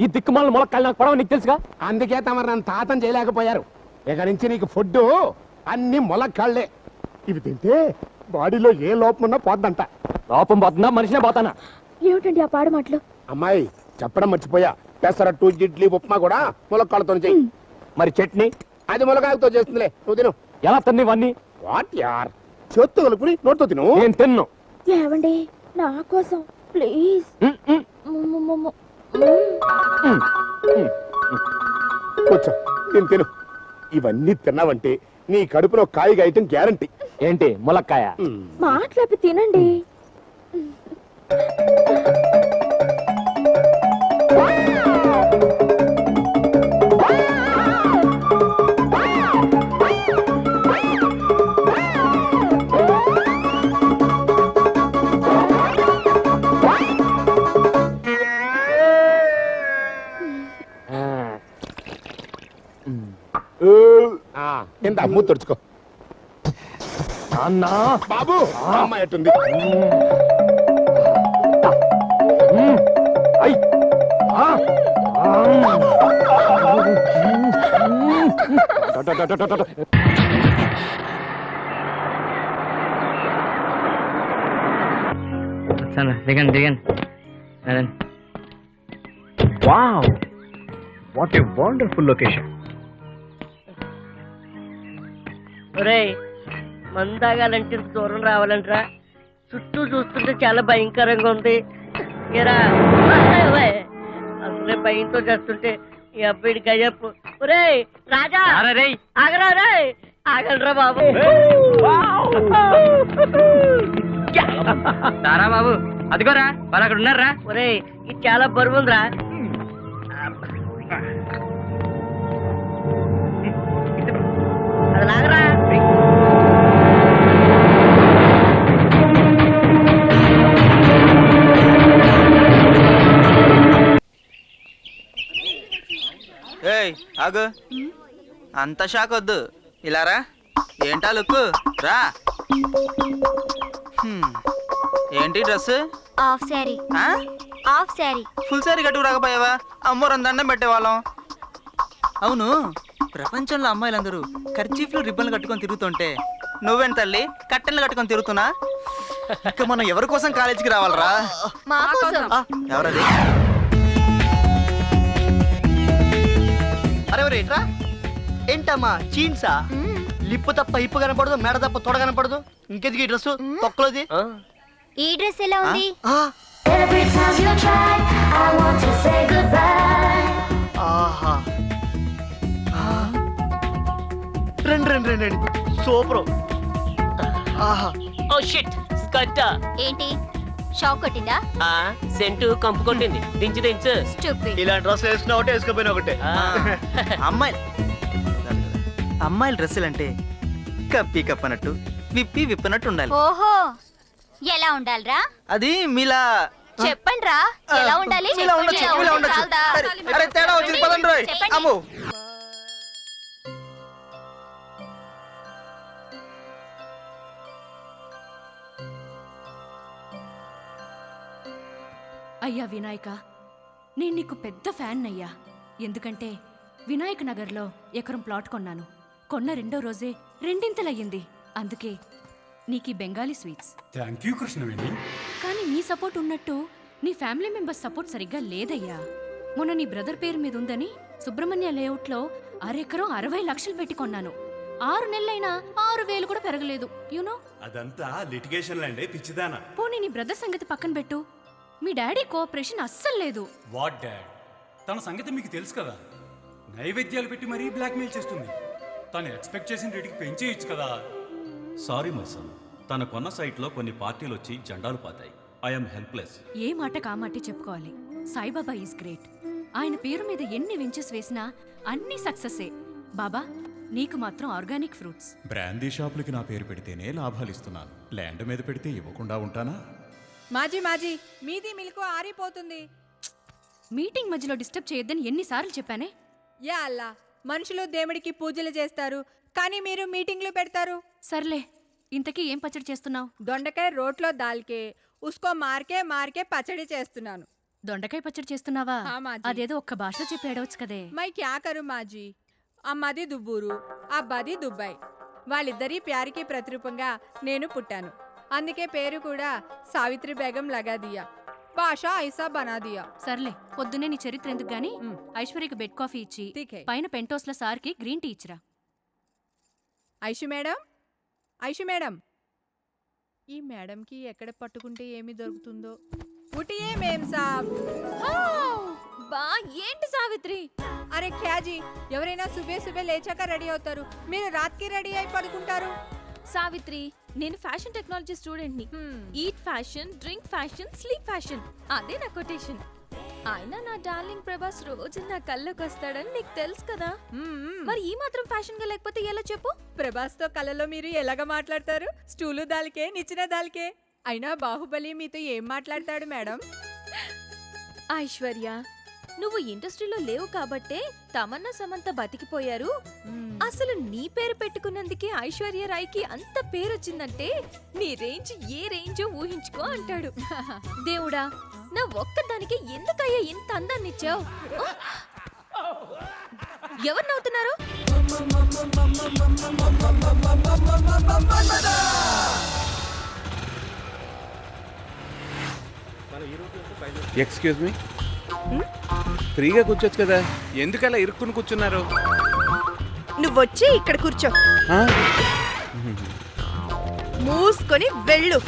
ఈ దిక్కుమాల ములక్కాయలు నాకు పడవ, నీకు తెలుసుగా. అందుకే తమరు నన్ను తాతం చేయలేకపోయారు. ఇక నుంచి నీకు ఫుడ్ అన్ని ములక్కాళ్లే. ఇవి తింటే బాడీలో ఏ లోపం ఉన్నా పోద్దంట. లోపం పోతుందా, మనిషినే పోతానా? ఏమిటండి ఆ పాడు మాటలు? అమ్మాయి, చెప్పడం మర్చిపోయా. పెసరట్టు, ఇడ్లీ, ఉప్మా కూడా ములక్కాళ్ళతో చెయ్యి. మరి చట్నీ? అది ములకాయలతో చేస్తుందిలే, నువ్వు తిను. ఎలా తిన్న ఇవన్నీ? వాట్ యార్, చేత్తో కలుపుని నోటితో తిను. నేను తిన్ను. ఏవండి, నా కోసం ప్లీజ్. కూర్చో, తిను. ఇవన్నీ తిన్నావంటే నీ కడుపులో కాయగా ఐటం గ్యారంటీ. ఏంటి? ములక్కాయ. మాట్లాపి తినండి. ఎంత అమ్ము తుడుచుకో. అన్నా బాబు, అమ్మాయి ఎట్టుంది? దిగండి. Wow, what a wonderful location. ఒరేయ్, మందాగాలంటే దూరం రావాలంటరా. చుట్టూ చూస్తుంటే చాలా భయంకరంగా ఉంది. భయంతో చేస్తుంటే ఈ అబ్బాయిడి గయ్యప్పు. ఒరేయ్ రాజా ఆగరా రే, ఆగలరా బాబు. తారా బాబు అదిగోరా వాళ్ళు అక్కడ ఉన్నారా. ఒరేయ్ ఇది చాలా బరువుందిరా. అది లాగరా. ఏయ్ ఆగు, అంత షాక్ వద్దు, ఇలా రా. ఏంటా లుక్ రా. ఏంటి dress? Half sari. Half sari. Full sari కట్టుకు రాకపోయావా? అమ్మోరం దండం పెట్టేవాళ్ళం. అవును, ప్రపంచంలో అమ్మాయిలందరూ కర్చీఫ్లు రిబ్బన్లు కట్టుకొని తిరుగుతుంటే నువ్వేం తల్లి కట్టెలు కట్టుకొని తిరుగుతున్నా? ఇక మనం ఎవరి కోసం కాలేజీకి రావాలరా? మా కోసం. ఎవరది? అరే రేట్రా ఏంటమ్మా చీన్సా? లిప్పు తప్ప ఇప్పు కనపడదు, మెడ తప్ప తొడ కనపడదు. ఇంకెందుకు ఈ డ్రెస్ తొక్కలోది? ఈ డ్రెస్ ఎలా ఉంది? ఆహా, రండి సూపర్. ఆహా, ఓ షిట్ స్కర్ట్. ఏంటి షాక్ కొట్టిందా? సెంటు కంపు కొట్టింది. దించు దించు. ఇలా డ్రెస్ వేసుకున్నా ఒకటే వేసుకోపోయినా ఒకటే. అమ్మాయిల డ్రెస్సులు అంటే కప్పి కప్పనట్టు విప్పి విప్పనట్టు ఉండాలి. ఓహో, ఎలా ఉండాలిరా? అది మీలా చెప్పండి రా, ఎలా ఉండాలి? మీలా ఉండొచ్చు, మీలా ఉండొచ్చు. అరే తేడా వచ్చింది, పదండి రోయ్. అమ్మో, అయ్యా వినాయక, నేను నీకు పెద్ద ఫ్యాన్ అయ్యా. ఎందుకంటే వినాయక నగర్లో ఎకరం ప్లాట్ కొన్నాను. కొన్న రెండో రోజే రెండింతలయ్యింది. అందుకే నీకు Bengali sweets. Thank you Krishnaveni. కానీ నీ సపోర్ట్ ఉన్నట్టు నీ ఫ్యామిలీ మెంబర్స్ సపోర్ట్ సరిగ్గా లేదయ్యా. మొన్న నీ బ్రదర్ పేరు మీద ఉందని సుబ్రహ్మణ్య లేఅవుట్లో అరెకరం 60 లక్షలు పెట్టి కొన్నాను. 6 నెలలైనా 6,000 కూడా పెరగలేదు. యూనో, అదంతా లిటిగేషన్ ల్యాండ్ పిచ్చిదానా. పోనీ నీ బ్రదర్ సంగతి పక్కన పెట్టు, మీ డాడీ కోఆపరేషన్ అస్సలు లేదు. What dad? తన సంగతి మీకు తెలుసు కదా. నైవేద్యాలు పెట్టి మరీ బ్లాక్మెయిల్ చేస్తుంది. తను ఎక్స్పెక్ట్ చేసిన రేటుకి పెంచేయచ్చు కదా. సారీ మై సన్, తన కొన్న సైట్లో కొన్ని పార్టీలు వచ్చి జెండాలు పాతాయి. I'm helpless. ఏ మాట కామాటి చెప్పుకోవాలి. Saibaba is great. ఆయన పేరు మీద ఎన్ని వెంచర్స్ వేసినా అన్ని సక్సెస్సే. బాబా, నీకు మాత్రం ఆర్గానిక్ ఫ్రూట్స్. బ్రాందీ షాపులకి నా పేరు పెడితేనే లాభాలు ఇస్తున్నాను. ల్యాండ్ మీద పెడితే ఇవ్వకుండా ఉంటానా? మాజీ మీది మిల్కు ఆరిపోతుంది. మీటింగ్ మధ్యలో డిస్టర్బ్ చేయొద్దని ఎన్నిసార్లు చెప్పానే? యా అల్లా, మనుషులు దేవుడికి పూజలు చేస్తారు, కానీ మీరు మీటింగ్లు పెడతారు. సర్లే, ఇంతకీ ఏం పచ్చడి చేస్తున్నావు? దొండకాయ రోట్లో దాల్కే ఉస్కో మార్కే పచ్చడి చేస్తున్నాను. దొండకాయ పచ్చడి చేస్తున్నావా? हाँ माजी। అదేదో ఒక్క భాషలో చెప్పేయడవచ్చు కదే. మై క్యా కరు మాజీ, అమ్మది దుబ్బూరు, అబ్బాది దుబాయ్. వాళ్ళిద్దరి ప్యారికి ప్రతిరూపంగా నేను పుట్టాను. అందుకే పేరు కూడా సావిత్రి బేగం లగా దియా. భాష ఐసా బనా దియా. సర్లే, పొద్దున్నే నీ చరిత్ర ఎందుకు గానీ ఐశ్వర్యకి బెడ్ కాఫీ ఇచ్చి పైన పెంటోస్ల సార్కి గ్రీన్ టీ ఇచ్చిరా. ఐషు మేడం, ఈ మేడంకి ఎక్కడ పట్టుకుంటే ఏమి దొరుకుతుందో. ఉటియే మేం సాబ్. బా ఏంటి సావిత్రి? అరే క్యాజీ, ఎవరైనా సుబే లేచాక రెడీ అవుతారు, మీరు రాత్రికి రెడీ అయి పడుకుంటారు. సావిత్రి, నేను ఫ్యాషన్ టెక్నాలజీ స్టూడెంట్ ని. Eat fashion, drink fashion, sleep fashion, అదే నా కొటేషన్. ఆయన నా డార్లింగ్ ప్రభాస్ రోజు నా కళ్ళకి వస్తాడని నీకు తెలుసు కదా. మరి ఈ మాత్రం ఫ్యాషన్ గా లేకపోతే ఎలా చెప్పు? ప్రభాస్ తో కళ్ళలో మీరు ఎలాగ మాట్లాడతారు? స్టూలు దాల్కే, నిచ్చిన దాల్కే. అయినా బాహుబలి మీతో ఏం మాట్లాడతాడు మేడం? ఐశ్వర్య, నువ్వు ఇండస్ట్రీలో లేవు కాబట్టే తమన్నా సమంత బతికిపోయారు. అసలు నీ పేరు పెట్టుకున్నందుకే ఐశ్వర్య రాయ్కి అంత పేరొచ్చిందంటే నీ రేంజ్ ఏ రేంజో ఊహించుకో అంటాడు. దేవుడా, నా ఒక్కదానికి ఎందుకయ్యా ఇంత అందాన్నిచ్చావు? ఎవరు నవ్వుతున్నారు? ఎక్స్క్యూజ్ మీ, ఫ్రీగా కూర్చోచ్చు కదా, ఎందుకలా ఇరుక్కుని కూర్చున్నారు? నువ్వొచ్చి ఇక్కడ కూర్చో, మూసుకొని వెళ్ళు.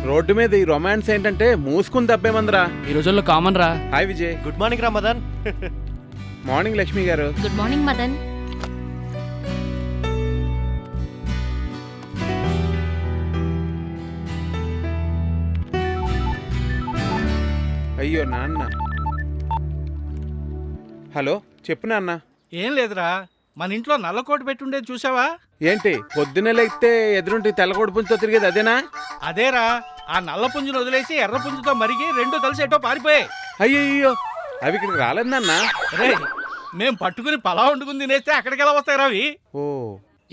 రోడ్డు మీద ఈ రొమాన్స్ ఏంటంటే మూసుకుని తప్పేమందిరా. ఈ రోజుల్లో కామన్ రా. హాయ్ విజయ్. గుడ్ మార్నింగ్ రా మదన్. మార్నింగ్ లక్ష్మి గారు. Good morning Madan. అయ్యో నాన్న. హలో చెప్పు నాన్న. ఏం లేదురా, మన ఇంట్లో నల్లకోటు పెట్టుండేది చూసావా? ఏంటి పొద్దున్నే లేస్తే ఎదురుంటి తెల్లకోడి పుంజుతో తిరిగేది అదేనా? అదేరా, ఆ నల్ల పుంజును వదిలేసి ఎర్ర పుంజుతో మరిగి రెండు కలిసి ఎటో పారిపోయాయి. అయ్యో అవి ఇక్కడికి రాలేదు నాన్న. మేం పట్టుకుని పలా వండుకుని తినేస్తే అక్కడికి ఎలా వస్తాయి రవి? ఓ,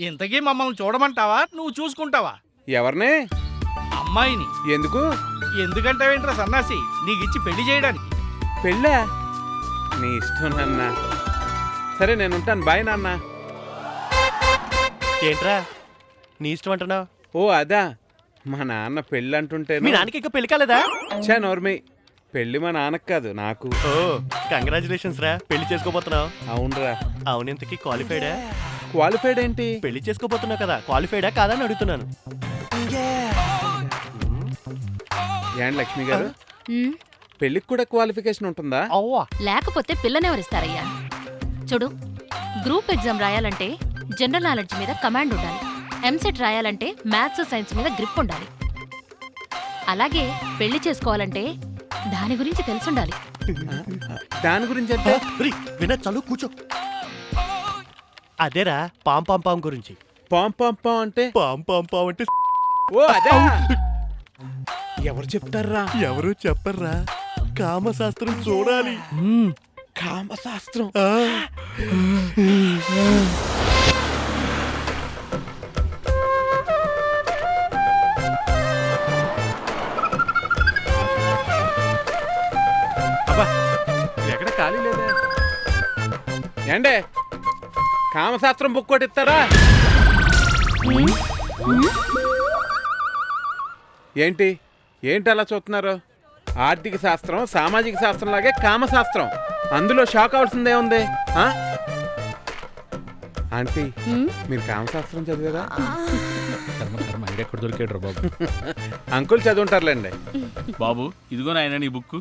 ఇంతకీ మమ్మల్ని చూడమంటావా నువ్వు చూసుకుంటావా? ఎవరిని? అమ్మాయిని. ఎందుకు? ఎందుకంటావేంట్రా సన్నాసి, నీకు ఇచ్చి పెళ్లి చేయడానికి. పెళ్ళా? నీ ఇష్టం నాన్న. సరే నేను ఉంటాను, బాయ్ నాన్న. ఏంట్రా నీ ఇష్టం అంటున్నావు? ఓ అదా, మా నాన్న పెళ్ళి అంటుంటే. మీ నాన్నకి ఇంకా పెళ్లి కాలేదా? చా నోర్మి, పెళ్లి మా నాన్నకు కాదు నాకు. ఓ కంగ్రాచులేషన్స్ రా, పెళ్లి చేసుకోబోతున్నావు. అవునరా. అవునింతకి క్వాలిఫైడా? క్వాలిఫైడ్ ఏంటి? పెళ్లి చేసుకోబోతున్నావు కదా, క్వాలిఫైడా కాదా అని అడుగుతున్నాను. ఏంటి లక్ష్మి గారు, పెళ్లికి కూడా క్వాలిఫికేషన్ ఉంటుందా? లేకపోతే పిల్లనెవరిస్తారయ్యా? చూడు, గ్రూప్ ఎగ్జామ్ రాయాలంటే జనరల్ నాలెడ్జ్ మీద కమాండ్ ఉండాలి. ఎంసెట్ రాయాలంటే మ్యాథ్స్ సైన్స్ మీద గ్రిప్ ఉండాలి. అలాగే పెళ్లి చేసుకోవాలంటే దాని గురించి తెలుసుండాలి. దాని గురించి అంటే విన చదువు కూర్చో. అదేరా పాం పాం పాం గురించి. పాం పాం పాం అంటే? పాం పాం పాం అంటే ఓ అదే. ఎవరు చెప్తారా? ఎవరు చెప్పర్రా, కామశాస్త్రం చూడాలి. కామశాస్త్రం? అబ్బా ఎక్కడ ఖాళీ లేదా? ఏండే కామశాస్త్రం బుక్ కొట్టిస్తారా? ఏంటి ఏంటి అలా చూస్తున్నారు? ఆర్థిక శాస్త్రం సామాజిక శాస్త్రం లాగే కామశాస్త్రం, అందులో షాక్ అవ్వాల్సిందే ఉంది. ఆంటీ మీరు కామశాస్త్రం చదివారా? ఎక్కడ దొరికాడు బాబు. అంకుల్ చదువుంటారులేండి. బాబు ఇదిగో నాయన నీ బుక్.